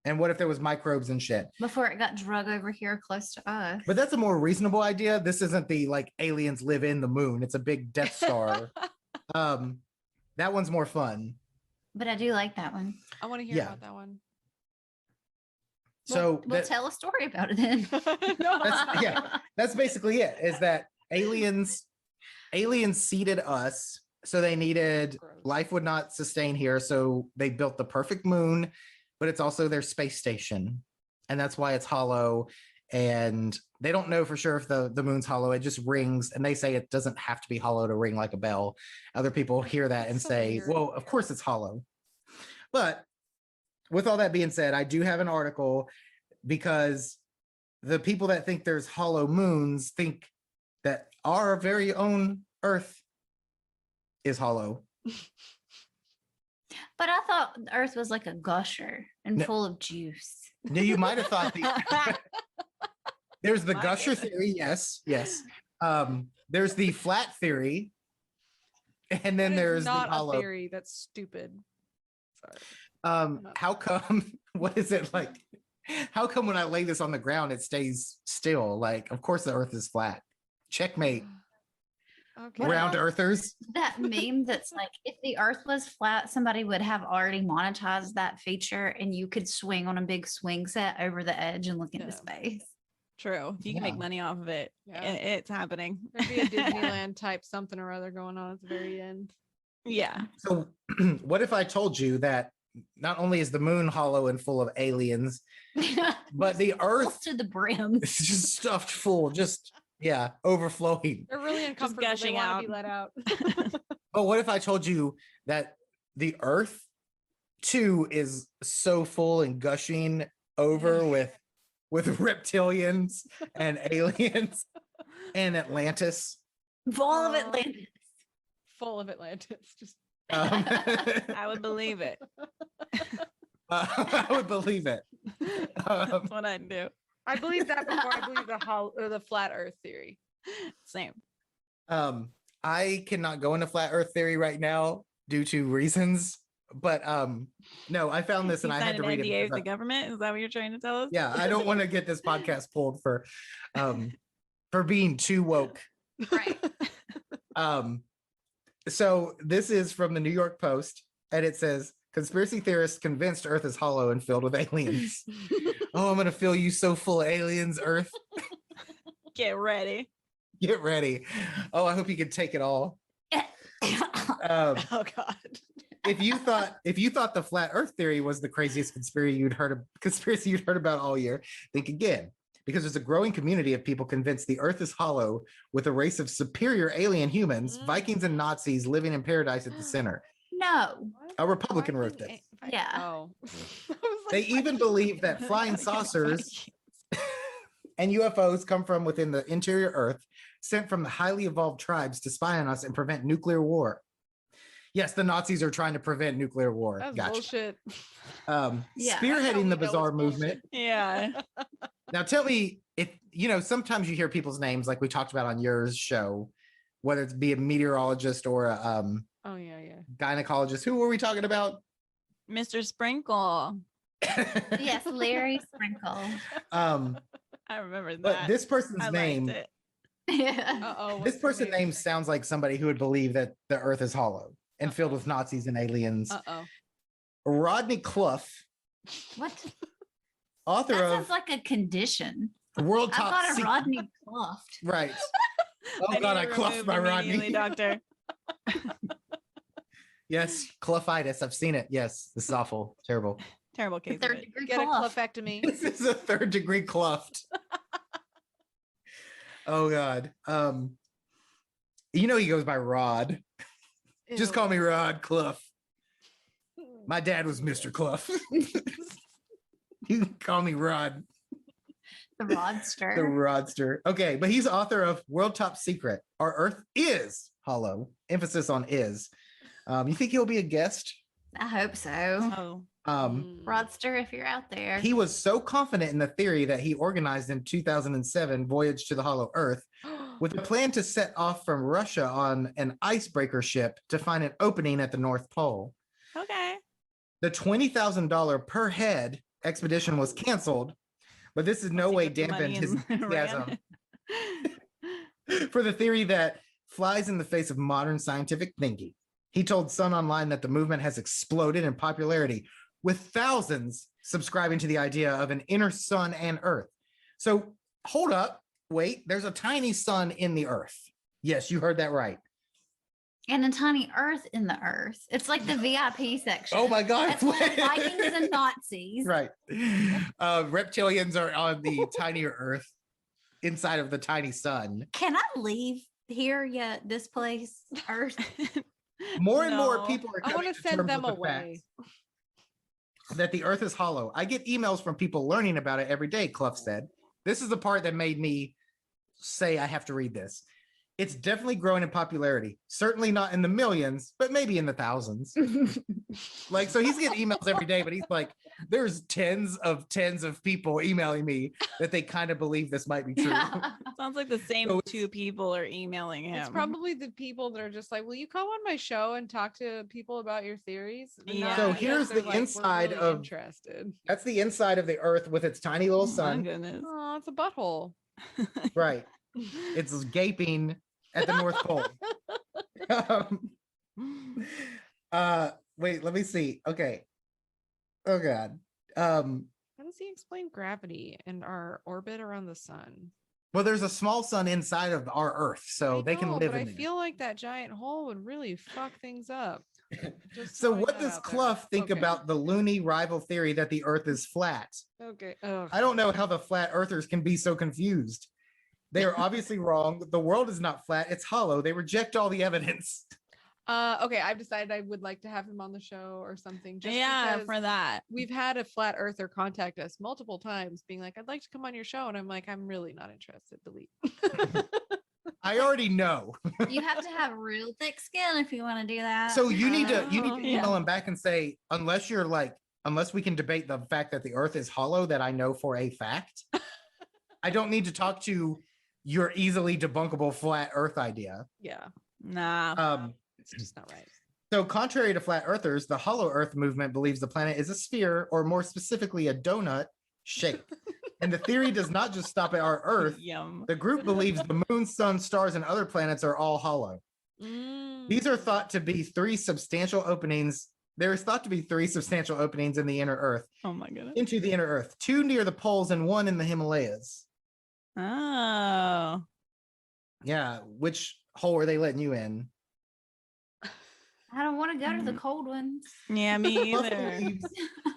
And what if there was microbes and shit? Before it got drug over here close to us. But that's a more reasonable idea. This isn't the like aliens live in the moon. It's a big Death Star. That one's more fun. But I do like that one. I want to hear about that one. So we'll tell a story about it then. That's basically it. Is that aliens seeded us, so they needed life would not sustain here, so they built the perfect moon, but it's also their space station, and that's why it's hollow. And they don't know for sure if the moon's hollow. It just rings, and they say it doesn't have to be hollow to ring like a bell. Other people hear that and say, weird. well, of course it's hollow. But with all that being said, I do have an article, because the people that think there's hollow moons think that our very own Earth is hollow. But I thought the Earth was like a gusher and full of juice. Now, you might have thought there's the gusher theory. Yes. There's the flat theory. And then there's the hollow theory. That's stupid. Sorry. How come, what is it like? How come when I lay this on the ground, it stays still? Like, of course the Earth is flat. Checkmate. Okay. Round earthers. That meme that's like, if the Earth was flat, somebody would have already monetized that feature, and you could swing on a big swing set over the edge and look into space. True. If you can make money off of it, it's happening. There'd be a Disneyland type something or other going on at the very end. Yeah. So what if I told you that not only is the moon hollow and full of aliens, but the Earth to the brim is just stuffed full, overflowing. They're really uncomfortable. Gushing they want out. to be let out. But what if I told you that the Earth too is so full and gushing over with reptilians and aliens and Atlantis? Full of Atlantis. Full of Atlantis. Just I would believe it. I would believe it. That's what I'd do. I believe that before I believe the flat Earth theory. Same. I cannot go into flat Earth theory right now due to reasons, but no, I found this and I had to read NDA it. with the government. Is that what you're trying to tell us? Yeah, I don't want to get this podcast pulled for being too woke. Right. So this is from the New York Post, and it says, conspiracy theorists convinced Earth is hollow and filled with aliens. Oh, I'm going to fill you so full of aliens, Earth. Get ready. Get ready. Oh, I hope you can take it all. Oh, God. If you thought the flat Earth theory was the craziest conspiracy you'd heard about all year, think again. Because there's a growing community of people convinced the Earth is hollow, with a race of superior alien humans, Vikings and Nazis living in paradise at the center. No. A Republican wrote this. Yeah. Oh. They even believe that flying saucers and UFOs come from within the interior Earth, sent from the highly evolved tribes to spy on us and prevent nuclear war. Yes, the Nazis are trying to prevent nuclear war. That's Gotcha. bullshit. Spearheading the bizarre movement. Yeah. Now tell me, if sometimes you hear people's names like we talked about on yours show, whether it's be a meteorologist or a gynecologist. Who were we talking about? Mr. Sprinkle. Yes, Larry Sprinkle. I remember that. But this person's name. Yeah. This person's name sounds like somebody who would believe that the Earth is hollow and filled with Nazis and aliens. Rodney Clough. What? Author that of sounds like a condition. World I Top thought Secret. a Rodney Clough. Right. Oh God, I cloughed my Rodney. Doctor. Yes, Cloughitis. I've seen it. Yes, this is awful. Terrible. Terrible case. Third degree Get a clough. cloughectomy. This is a third degree cloughed. Oh God. He goes by Rod. Just call me Rod Clough. My dad was Mr. Clough. You can call me Rod. The Rodster. The Rodster. Okay, but he's author of World Top Secret. Our Earth is hollow. Emphasis on is. You think he'll be a guest? I hope so. Oh. Rodster, if you're out there. He was so confident in the theory that he organized in 2007 Voyage to the Hollow Earth with a plan to set off from Russia on an icebreaker ship to find an opening at the North Pole. Okay. The $20,000 per head expedition was canceled, but this in no He way took the money dampened his and ran. enthusiasm for the theory that flies in the face of modern scientific thinking. He told Sun Online that the movement has exploded in popularity, with thousands subscribing to the idea of an inner sun and Earth. So hold up, wait, there's a tiny sun in the Earth. Yes, you heard that right. And a tiny Earth in the Earth. It's like the VIP section. Oh my God. That's full of Vikings and Nazis. Right. Reptilians are on the tinier Earth inside of the tiny sun. Can I leave here yet? This place, Earth? More and more No. people are I coming want to to send terms them with the away. fact that the Earth is hollow. I get emails from people learning about it every day, Clough said. This is the part that made me say I have to read this. It's definitely growing in popularity. Certainly not in the millions, but maybe in the thousands. Like, so he's getting emails every day, but he's like, there's tens of people emailing me that they kind of believe this might be true. Sounds like the same So two people are emailing him. It's probably the people that are just like, will you come on my show and talk to people about your theories? And Yeah. not So because here's they're the like, "We're inside really of- interested. That's the inside of the Earth with its tiny little Oh my sun. goodness. Oh, it's a butthole. Right. It's gaping at the North Pole. Wait, let me see. Okay. Oh God. How does he explain gravity and our orbit around the sun? Well, there's a small sun inside of our Earth, so I they can know, live but in I there. feel like that giant hole would really fuck things up. Just So throwing what that does out there. Clough think Okay. about the loony rival theory that the Earth is flat? Okay. Oh, I don't know how the flat earthers can be so confused. They are obviously wrong. The world is not flat, it's hollow. They reject all the evidence. okay. I've decided I would like to have him on the show or something. Just Yeah, because for that. we've had a flat earther contact us multiple times being like, I'd like to come on your show. And I'm like, I'm really not interested. Delete. I already know. You have to have real thick skin if you want to do that. So you need to Yeah. email him back and say, unless we can debate the fact that the Earth is hollow, that I know for a fact, I don't need to talk to your easily debunkable flat Earth idea. Yeah. Nah. It's just not right. So contrary to flat earthers, the hollow Earth movement believes the planet is a sphere, or more specifically, a donut shape. And the theory does not just stop at our Earth. Yum. The group believes the moon, sun, stars, and other planets are all hollow. These are thought to be three substantial openings. There is thought to be three substantial openings in the inner Earth, Oh my goodness. into the inner Earth, two near the poles and one in the Himalayas. Oh. Yeah, which hole are they letting you in? I don't want to go to the cold ones. Yeah, me Clough either. believes-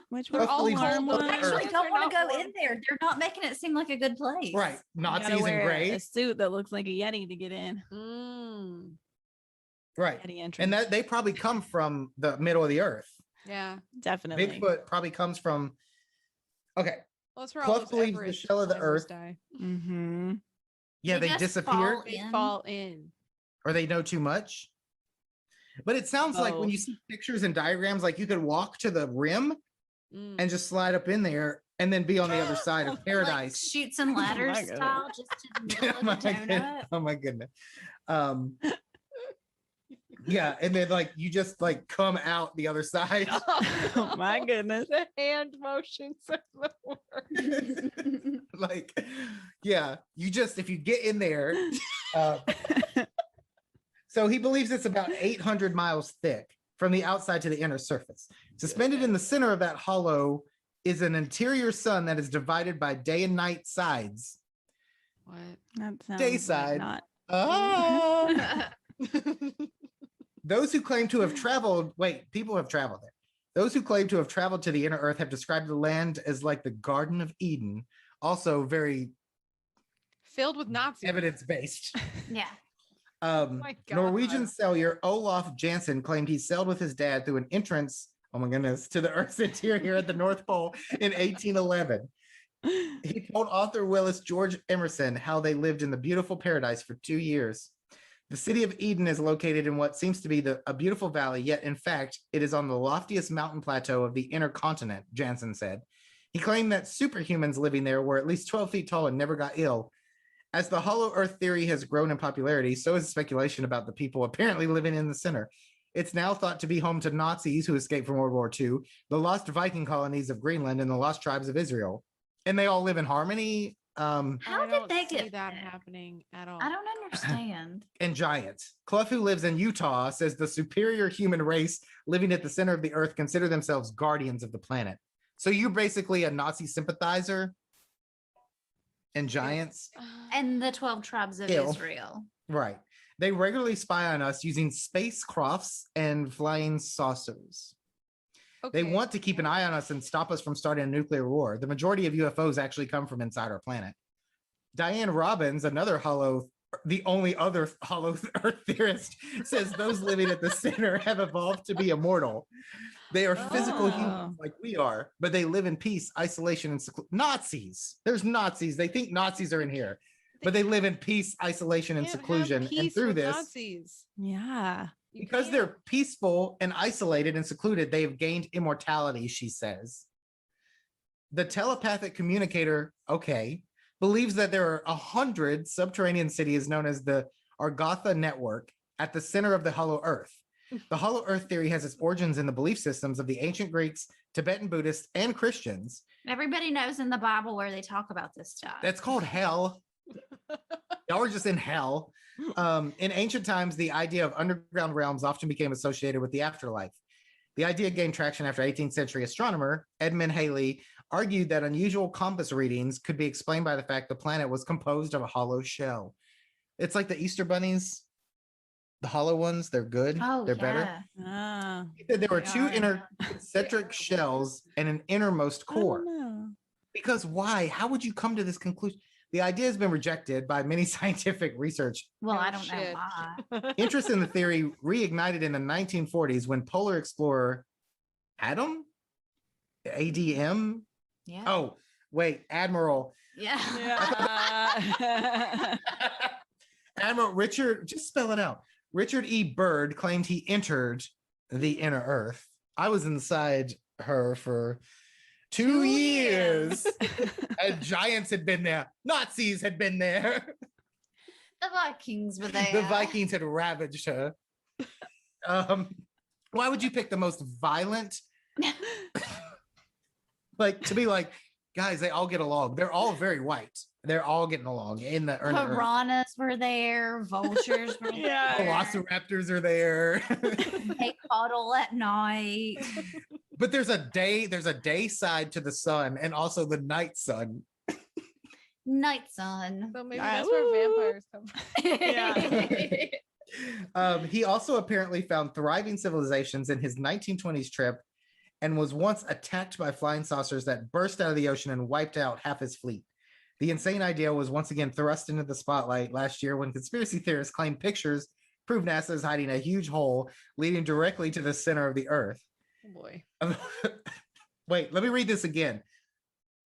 Which Clough were all believes warm all ones. the I actually Earth. don't want to They're go not in there. They're not making it seem like a good place. Right, You Nazis gotta in wear gray. a suit that looks like a Yeti to get in. Right, Yeti entrance. and that they probably come from the middle of the Earth. Yeah. Definitely. Bigfoot probably comes from. Okay, Well, that's where Clough all those believes the Everest shell of the climbers Earth- die. Mm-hmm. yeah, They they just disappear, fall They in. fall in. or they know too much. But it sounds like when you Both. see pictures and diagrams, like you could walk to the rim Mm. and just slide up in there, and then be on the other side of Like paradise. shoots and ladders goodness. style, just to the middle Oh of my the goodness. donut. Oh my goodness. Yeah, and then like you just like come out the other side. Oh my goodness. The hand motions are the worst. Like, yeah, you just if you get in there. So he believes it's about 800 miles thick from the outside to the inner surface. Suspended in the center of that hollow is an interior sun that is divided by day and night sides. What? That sounds Day like side. not. Ah! Those who claim to have traveled, people have traveled there. Those who claim to have traveled to the inner Earth have described the land as like the Garden of Eden, also very Filled with Nazis. evidence-based. Yeah. my God. Norwegian sailor Olaf Jansen claimed he sailed with his dad through an entrance, oh my goodness, to the Earth's interior at the North Pole in 1811. He told author Willis George Emerson how they lived in the beautiful paradise for 2 years. The city of Eden is located in what seems to be a beautiful valley, yet in fact, it is on the loftiest mountain plateau of the inner continent, Jansen said. He claimed that superhumans living there were at least 12 feet tall and never got ill. As the hollow Earth theory has grown in popularity, so has speculation about the people apparently living in the center. It's now thought to be home to Nazis who escaped from World War II, the lost Viking colonies of Greenland, and the lost tribes of Israel. And they all live in harmony. How I did don't they see get that picked? happening at all? I don't understand. And giants. Clough, who lives in Utah, says the superior human race living at the center of the earth consider themselves guardians of the planet. So you're basically a Nazi sympathizer and giants. And the 12 tribes of Ew. Israel. Right. They regularly spy on us using spacecrafts and flying saucers. They want to keep an eye on us and stop us from starting a nuclear war. The majority of UFOs actually come from inside our planet. Diane Robbins, the only other hollow Earth theorist, says those living at the center have evolved to be immortal. They are physical humans like we are, but they live in peace, isolation, and Nazis. There's Nazis. They think Nazis are in here, but they live in peace, isolation, and seclusion. And through this, Nazis. Yeah. because they're peaceful and isolated and secluded, they have gained immortality, she says. The telepathic communicator, believes that there are 100 subterranean cities known as the Argotha Network at the center of the Hollow Earth. The Hollow Earth theory has its origins in the belief systems of the ancient Greeks, Tibetan Buddhists, and Christians. Everybody knows in the Bible where they talk about this stuff. That's called hell. Y'all are just in hell. In ancient times, the idea of underground realms often became associated with the afterlife. The idea gained traction after 18th century astronomer Edmund Halley argued that unusual compass readings could be explained by the fact the planet was composed of a hollow shell. It's like the Easter bunnies, the hollow ones. They're good. They're better. He said there were two inner concentric shells and an innermost core. Because why? How would you come to this conclusion? The idea has been rejected by many scientific research. Well, I don't know why. Interest in the theory reignited in the 1940s when polar explorer Adm? Yeah. Oh, wait, Admiral. Yeah. Admiral Richard, just spell it out. Richard E. Byrd claimed he entered the inner earth. I was inside her for 2 years. And giants had been there. Nazis had been there. The Vikings were there. The Vikings had ravaged her. Why would you pick the most violent? To be like, guys, they all get along. They're all very white. They're all getting along in the earth. Piranhas were there. Vultures were there. Velociraptors are there. They cuddle at night. But there's a day side to the sun and also the night sun. Night sun. So maybe that's where vampires come from. He also apparently found thriving civilizations in his 1920s trip and was once attacked by flying saucers that burst out of the ocean and wiped out half his fleet. The insane idea was once again thrust into the spotlight last year when conspiracy theorists claimed pictures prove NASA is hiding a huge hole leading directly to the center of the Earth. Oh boy. Wait, let me read this again.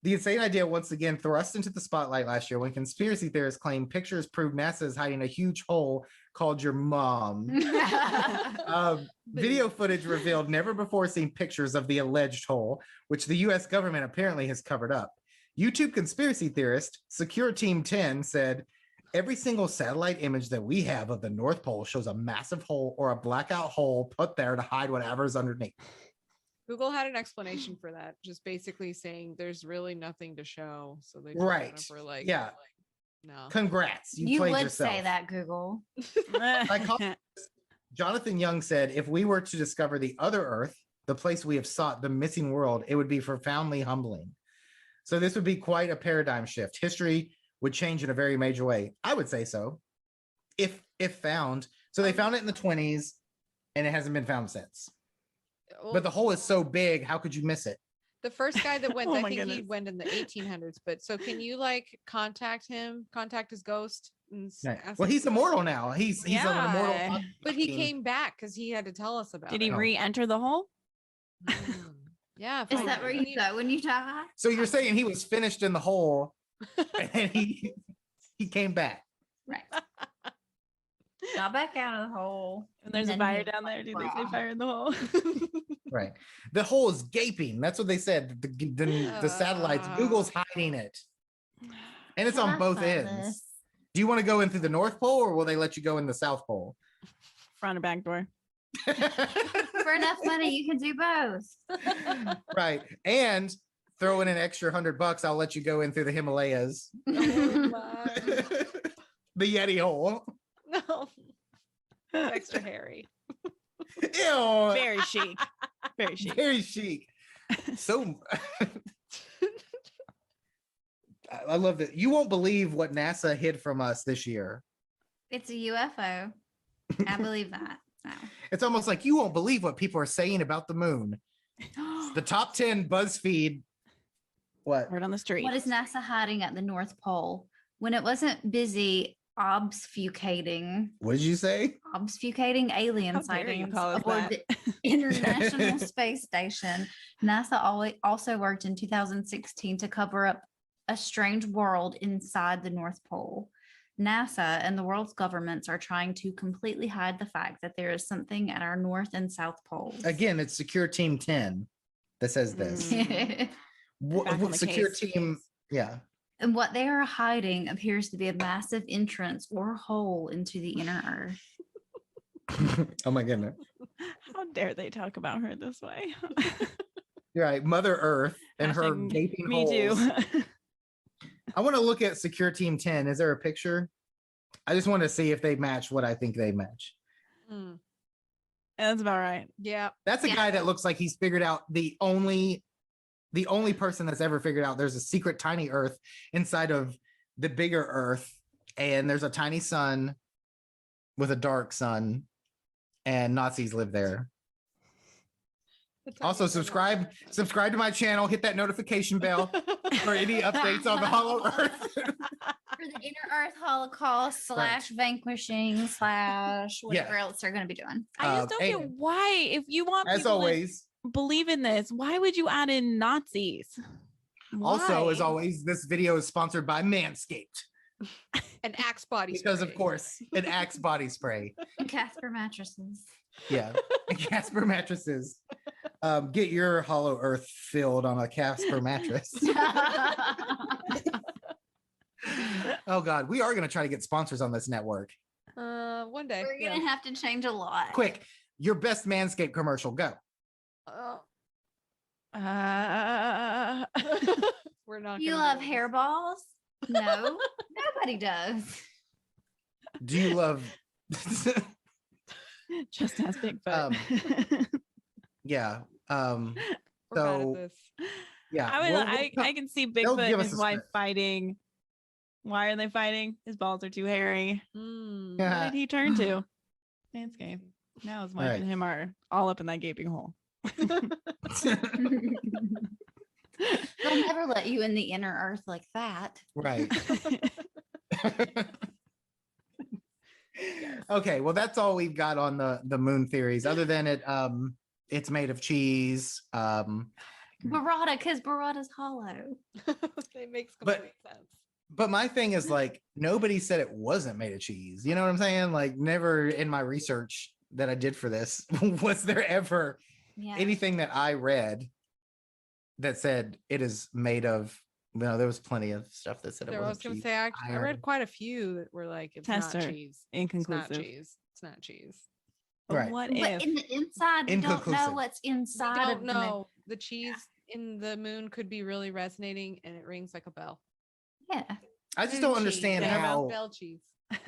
The insane idea once again thrust into the spotlight last year when conspiracy theorists claimed pictures prove NASA is hiding a huge hole called your mom. Video footage revealed never before seen pictures of the alleged hole, which the US government apparently has covered up. YouTube conspiracy theorist Secure Team 10 said, every single satellite image that we have of the North Pole shows a massive hole or a blackout hole put there to hide whatever's underneath. Google had an explanation for that, just basically saying there's really nothing to show. So they just were like, no. Congrats. You played would yourself. say that, Google. Jonathan Young said, if we were to discover the other Earth, the place we have sought, the missing world, it would be profoundly humbling. So this would be quite a paradigm shift. History would change in a very major way. I would say so. If found. So they found it in the 20s and it hasn't been found since. Well, but the hole is so big, how could you miss it? The first guy that went, Oh I my think goodness. he went in the 1800s. But so can you contact his ghost? And ask Well, him- he's immortal now. He's an immortal. But he came back because he had to tell us about Did it. he re-enter the hole? Yeah. Is that where you go when you die? So you're saying he was finished in the hole and he came back. Right. Got back out of the hole. And there's a then fire he down there. Do you think they raw. fire in the hole? Right. The hole is gaping. That's what they said. The satellites, Google's hiding it. And it's Can on I both find ends. this? Do you want to go in through the North Pole or will they let you go in the South Pole? Front or back door? For enough money, you can do both. Right. And throw in an extra $100, I'll let you go in through the Himalayas. Oh my. The Yeti hole. No. Extra hairy. Ew. Very chic. Very chic. Very chic. So I love that. You won't believe what NASA hid from us this year. It's a UFO. I believe that. No. It's almost like you won't believe what people are saying about the moon. The top 10 BuzzFeed. What? Word on the street. What is NASA hiding at the North Pole when it wasn't busy obfuscating What did you say? alien How dare you sightings call us aboard that? the International Space Station? NASA also worked in 2016 to cover up a strange world inside the North Pole. NASA and the world's governments are trying to completely hide the fact that there is something at our North and South poles. Again, it's Secure Team 10 that says this. Back on the Secure case. Team, yeah. And what they are hiding appears to be a massive entrance or hole into the inner earth. Oh my goodness. How dare they talk about her this way? You're right. Mother Earth and her Hashtag gaping Me holes. too. I want to look at Secure Team 10. Is there a picture? I just want to see if they match what I think they match. Mm. That's about right. Yeah. That's a Yeah. guy that looks like he's figured out the only person that's ever figured out there's a secret tiny Earth inside of the bigger Earth, and there's a tiny sun with a dark sun, and Nazis live there. Also, subscribe to my channel, hit that notification bell for any updates on the Hollow Earth. For the inner earth holocaust / vanquishing / whatever else they're going to be doing. I just don't get and why, if you want as people always, to believe in this, why would you add in Nazis? also as Why? always, this video is sponsored by Manscaped An Axe body because spray. of course an Axe body spray. And Casper mattresses. Yeah, and Casper mattresses. Get your Hollow Earth filled on a Casper mattress. Oh God, we are going to try to get sponsors on this network. One day. We're going to have to change a lot. Quick, your best Manscaped commercial, go. We're not. You gonna love do this. hairballs? No, nobody does. Do you love? Just as Bigfoot. Yeah. We're bad at So this. yeah, I can see they'll Bigfoot give and us his a wife script. fighting. Why are they fighting? His balls are too hairy. Mm. Yeah. What did he turn to? Manscaped. Now his wife Right. and him are all up in that gaping hole. They'll never let you in the inner earth like that. Right. Okay, well that's all we've got on the moon theories. Other than it's made of cheese. Burrata, because burrata's hollow. It makes But- complete sense. But my thing is like nobody said it wasn't made of cheese. You know what I'm saying? Like never in my research that I did for this was there ever Yeah. anything that I read that said it is made of. No, there was plenty of stuff that said it There, I was wasn't gonna cheese. say I read iron. quite a few that were like it's Tester. not cheese. It's not Inconclusive. cheese. It's not cheese. But Right. what But if? in the inside, we don't Inconclusive. know what's I inside don't of the moon. know. The cheese in the moon could be really resonating and it rings like a bell. Yeah. I just Moon don't cheese. understand Bell- how. bell cheese.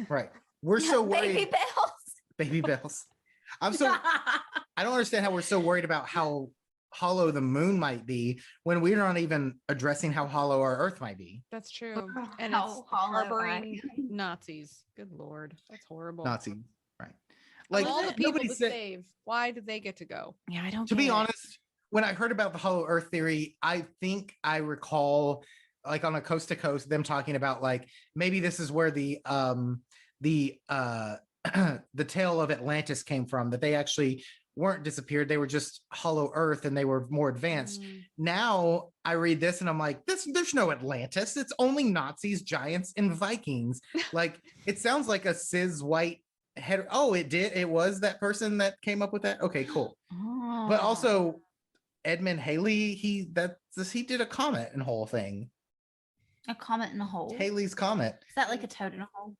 Right, we're so worried. Baby bells. Baby bells. I'm so. I don't understand how we're so worried about how hollow the moon might be when we're not even addressing how hollow our Earth might be. That's true. And How it's hollow I harboring Nazis. Good Lord. That's horrible. Nazi, right? Like Like all the people nobody to said. save. Why did they get to go? Yeah, I don't. To be get it. honest, when I heard about the hollow Earth theory, I think I recall like on a coast to coast them talking about like maybe this is where the the tale of Atlantis came from, that they actually weren't disappeared, they were just hollow Earth and they were more advanced. Mm. Now I read this and I'm like, there's no Atlantis. It's only Nazis, giants, and Vikings. Like it sounds like a cis white head. Oh, it was that person that came up with that. Okay, cool. But Oh. also Edmund Haley, he did a comet and whole thing. A comet in a hole. Is Haley's comet. that like a toad in a hole?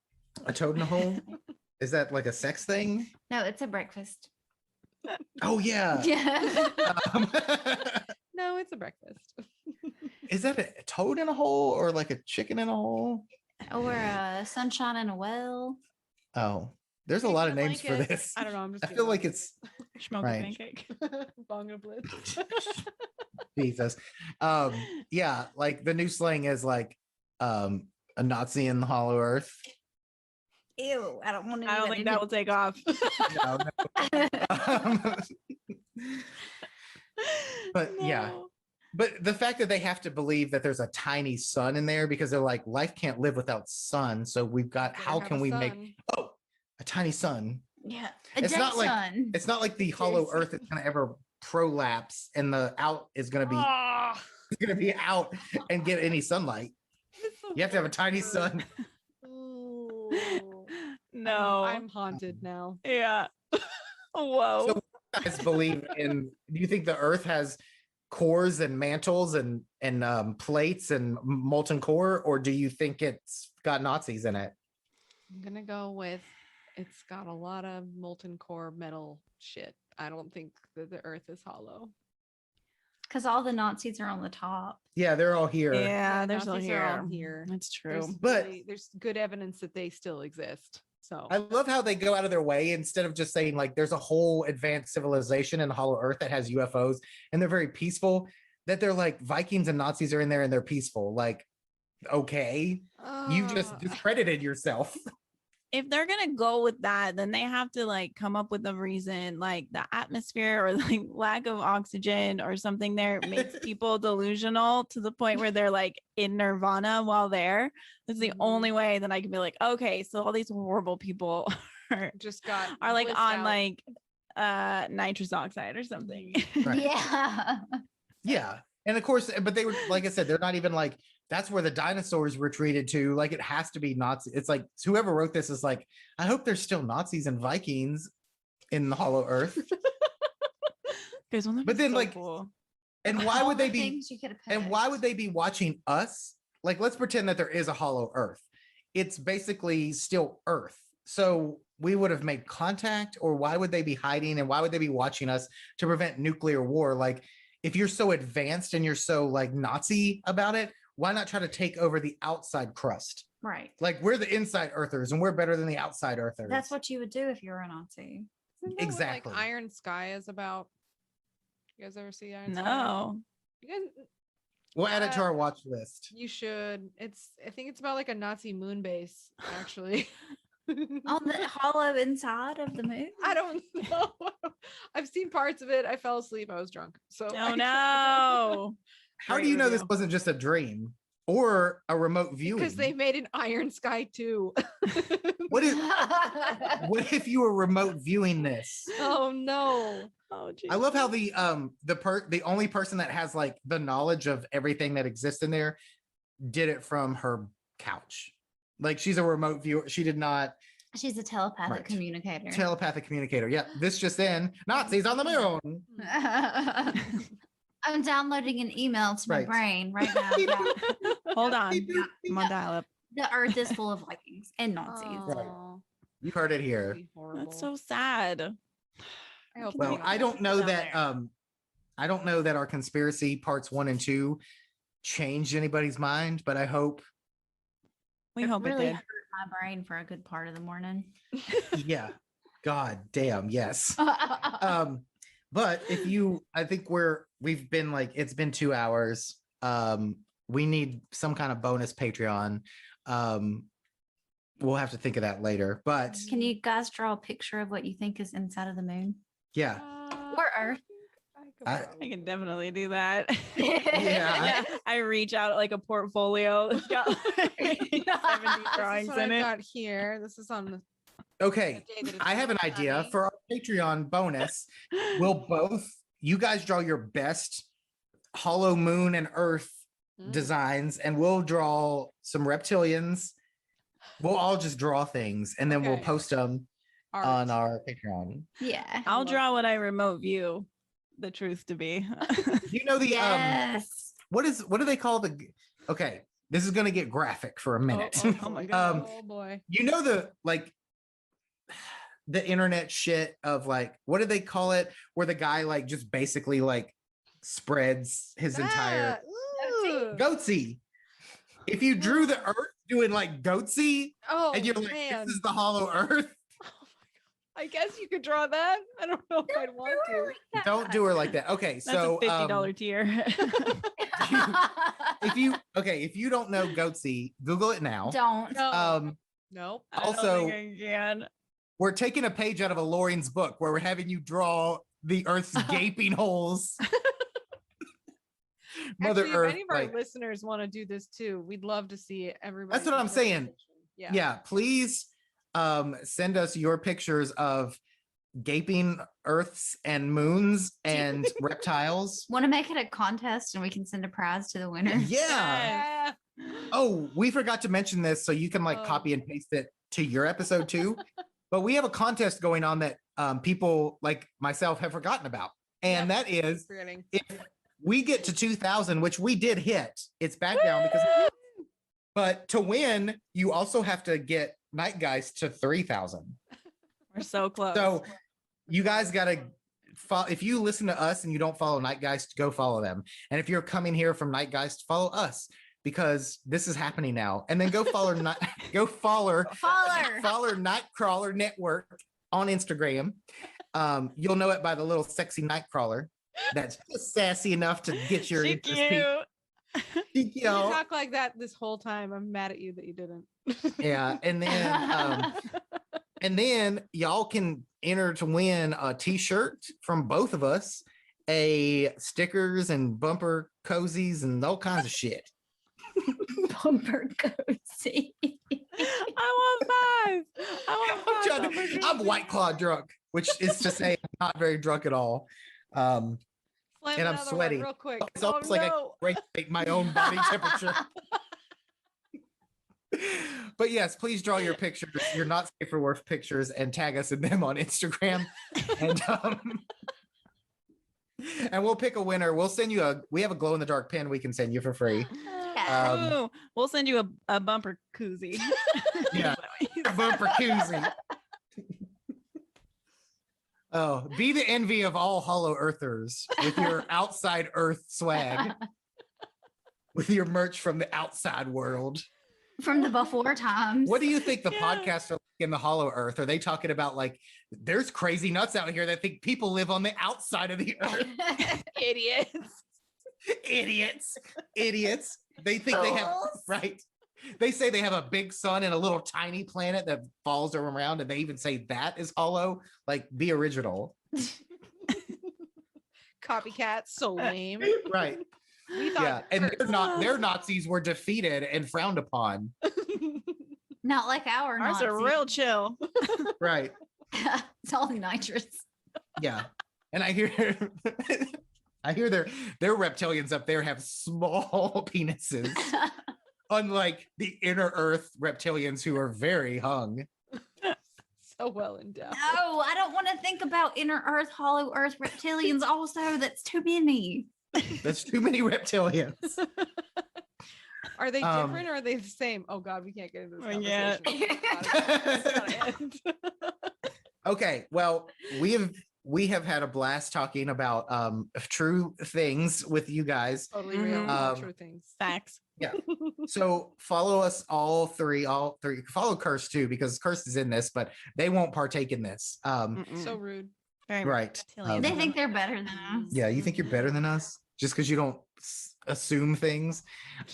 A toad in a hole? Is that like a sex thing? No, it's a breakfast. Oh yeah. Yeah. Um, No, it's a breakfast. is that a toad in a hole or like a chicken in a hole? Or sunshine in a well. Oh, there's a Sleep lot in of a names for blanket. this. I don't know. I'm just. I feel like it's Schmoky Right. pancake. Bong of bliss. Jesus. Yeah, like the new slang is like a Nazi in the Hollow Earth. Ew, I don't want to. I don't think that will take off. No, no. But yeah. No. But the fact that they have to believe that there's a tiny sun in there because they're like, life can't live without sun. So we've got, Better how have can a we make, sun. oh, a tiny sun. Yeah, It's not like- sun. It's not like the hollow Jason. earth is going to ever prolapse and the out is going to be, Ah, out and get any sunlight. it's so You have to have a tiny good. sun. Ooh. No. I'm haunted now. Yeah. Whoa. So you guys believe in, do you think the earth has cores and mantles and plates and molten core, or do you think it's got Nazis in it? I'm gonna go with it's got a lot of molten core metal shit. I don't think that the earth is hollow. Because all the Nazis are on the top. Yeah, they're all here. yeah, the they're still Nazis are all here. here. That's true. But- there's good evidence that they still exist. So I love how they go out of their way instead of just saying like there's a whole advanced civilization in the Hollow Earth that has UFOs and they're very peaceful, that they're like Vikings and Nazis are in there and they're peaceful. Like, okay, you just discredited yourself. If they're gonna go with that, then they have to like come up with a reason, like the atmosphere or like lack of oxygen or something there makes people delusional to the point where they're like in nirvana while there. That's the only way that I can be like, okay, so all these horrible people are, just got are like blissed on out. like nitrous oxide or something. Right. Yeah. Yeah. And of course, but they were, like I said, they're not even like, that's where the dinosaurs retreated to. Like, it has to be Nazi. It's like, whoever wrote this is like, I hope there's still Nazis and Vikings in the Hollow Earth. Guys, wouldn't that But be then, so like, cool? And why All would the they be, things you could have and why would they be watching us? Like, let's pretend that there is a Hollow Earth. It's basically still Earth. So we would have made contact, or why would they be hiding and why would they be watching us to prevent nuclear war? Like, if you're so advanced and you're so like Nazi about it, why not try to take over the outside crust? Right. Like, we're the inside earthers and we're better than the outside earthers. That's what you would do if you were a Nazi. Isn't that Exactly. what, like, Iron Sky is about? You guys ever see Iron Sky? No. You guys, We'll add it to our watch list. you should. I think it's about like a Nazi moon base, actually. On the hollow inside of the moon. I don't know. I've seen parts of it. I fell asleep. I was drunk. So Oh no. How Great do you know this review. wasn't just a dream or a remote viewing? because they made an Iron Sky too. What if what if you were remote viewing this? Oh no. Oh, I love how the only person that has like the knowledge of everything that exists in there did it from her couch. Like, she's a remote viewer. She did not She's a telepathic Right. communicator. telepathic communicator. Yeah, this just in, Nazis on the moon. I'm downloading an email to my Right. brain right now. Yeah. Hold on. I'm on dial up. The earth is full of Vikings and Nazis. Aw, You heard it here. that'd be horrible. That's so sad. I hope Well, they I don't know down that there. I don't know that our conspiracy parts 1 and 2 changed anybody's mind, but I hope We hope really it did. hurt my brain for a good part of the morning. yeah. God damn, yes. But if you, I think we've been like, it's been 2 hours. We need some kind of bonus Patreon. We'll have to think of that later, but Can you guys draw a picture of what you think is inside of the moon? yeah, Or Earth. I- I can definitely do that. Yeah. I reach out like a portfolio. It's got like 70 drawings in I've it. got here. This is on the okay. day that it's I have an really idea sunny. for our Patreon bonus. We'll both, you guys draw your best hollow moon and earth Mm. designs, and we'll draw some reptilians. We'll all just draw things and then we'll Okay. post them Art. on our Patreon. Yeah. I'll love draw what I remote view the truth to be. You know the Yes. what do they call okay, this is gonna get graphic for a minute. oh my God. Um, Oh boy. You know the like the internet shit of like, what do they call it? Where the guy like just basically like spreads his entire goatsy. If you drew the Earth doing like goatsy, and you're like, man. this is the hollow Earth. I guess you could draw that. I don't know if I'd want to. Don't do her like that. Okay, That's so a $50 tier. if you don't know goatsy, Google it now. Don't. Nope. I don't Also, think I can. we're taking a page out of a Lorian's book where we're having you draw the Earth's gaping holes. Mother Actually, Earth. if any of our like, listeners want to do this too, we'd love to see everybody. That's what I'm saying. Yeah, please send us your pictures of gaping Earths and moons and reptiles. Want to make it a contest and we can send a prize to the winner? Yeah. Oh, we forgot to mention this, so you can like copy and paste it to your episode too. But we have a contest going on that people like myself have forgotten about. And that is if we get to 2,000, which we did hit, it's back down because, but to win, you also have to get Nightgeist to 3,000. We're so close. So you guys got to follow. If you listen to us and you don't follow Nightgeist, go follow them. And if you're coming here from Nightgeist, follow us because this is happening now. And then go follow follow Nightcrawler Network on Instagram. You'll know it by the little sexy Nightcrawler that's just sassy enough to get your interest. You talk like that this whole time. I'm mad at you that you didn't. Yeah, and then y'all can enter to win a t-shirt from both of us, a stickers and bumper cozies and all kinds of shit. Bumper cozy. I want 5. I'm White Claw drunk, which is to say I'm not very drunk at all. And I'm sweaty. Real quick. It's almost like I regulate my own body temperature. But yes, please draw your pictures, your not safe for work pictures, and tag us in them on Instagram. And we'll pick a winner. We'll send you we have a glow in the dark pen we can send you for free. We'll send you a bumper koozie. Yeah, a bumper koozie. Oh, be the envy of all Hollow Earthers with your outside Earth swag, with your merch from the outside world. From the before times. What do you think the podcasts are like in the Hollow Earth? Are they talking about like there's crazy nuts out here that think people live on the outside of the Earth? Idiots. They think they have right. They say they have a big sun and a little tiny planet that falls around, and they even say that is hollow. Like, be original. Copycat, so lame. Right. We thought Yeah, and their Nazis were defeated and frowned upon. Not like our Ours are real chill. Right. It's all nitrous. Yeah. And I hear their reptilians up there have small penises. Unlike the inner Earth reptilians who are very hung. So well endowed. No, I don't want to think about inner Earth, hollow Earth reptilians. Also, that's too many. That's too many reptilians. Are they different or are they the same? Oh God, we can't get into this conversation. Yeah. Okay, well, we have had a blast talking about true things with you guys. Totally real. True things. Facts. Yeah. So follow us all three. Follow Curse too, because Curse is in this, but they won't partake in this. So rude. Very right. They think they're better than us. Yeah, you think you're better than us just because you don't assume things.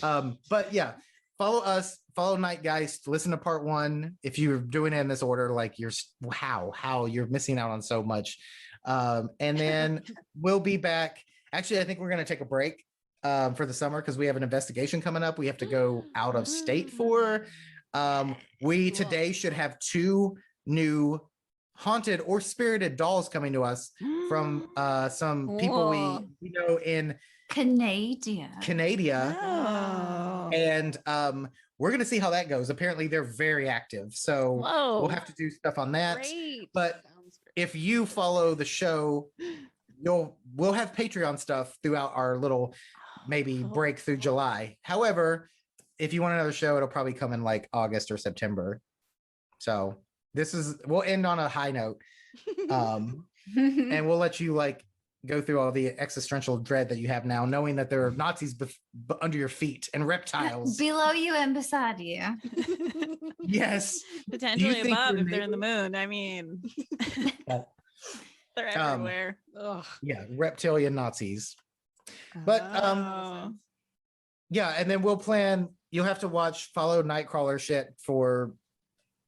But yeah, follow us, follow Nightgeist, listen to part 1. If you're doing it in this order, like you're you're missing out on so much. And then we'll be back. Actually, I think we're gonna take a break for the summer because we have an investigation coming up. We have to go out of state for. We today should have 2 new haunted or spirited dolls coming to us from some people we know in Canada. Oh. And we're gonna see how that goes. Apparently they're very active, so we'll have to do stuff on that. Great. But if you follow the show, we'll have Patreon stuff throughout our little maybe break through July. However, if you want another show, it'll probably come in like August or September. So we'll end on a high note. And we'll let you like go through all the existential dread that you have now, knowing that there are Nazis under your feet and reptiles below you and beside you. Yes, Potentially above if they're in the moon. I mean, they're everywhere. Yeah, reptilian Nazis. But yeah, and then we'll plan. You'll have to follow Nightcrawler shit for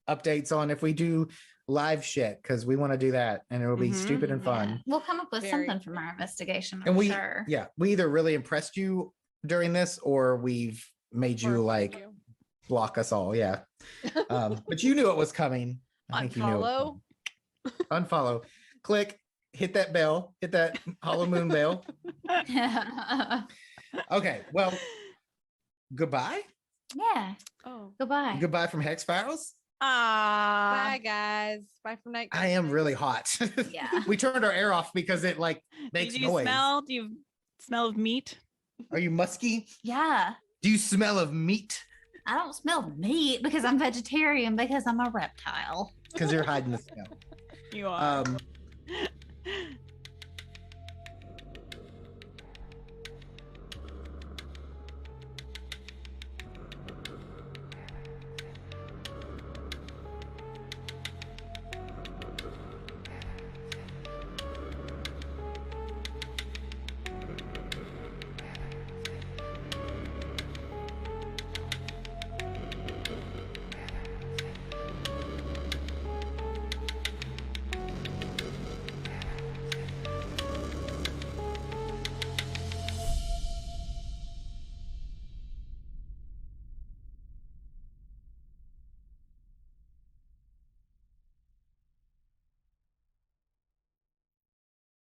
updates on if we do live shit, because we want to do that, and it will be stupid and fun. Yeah. We'll come up with something from our investigation. And we either really impressed you during this, or we've made you like block us all. Yeah, but you knew it was coming. I think you knew it. Unfollow, click, hit that bell, hit that hollow moon bell. Okay, well, goodbye. Yeah. Oh, Goodbye from Hex-Files. Bye guys. Bye from Night. I am really hot. Yeah. We turned our air off because it like makes noise. Do you smell of meat? Are you musky? Yeah. Do you smell of meat? I don't smell meat because I'm vegetarian, because I'm a reptile. Because you're hiding the smell. You are.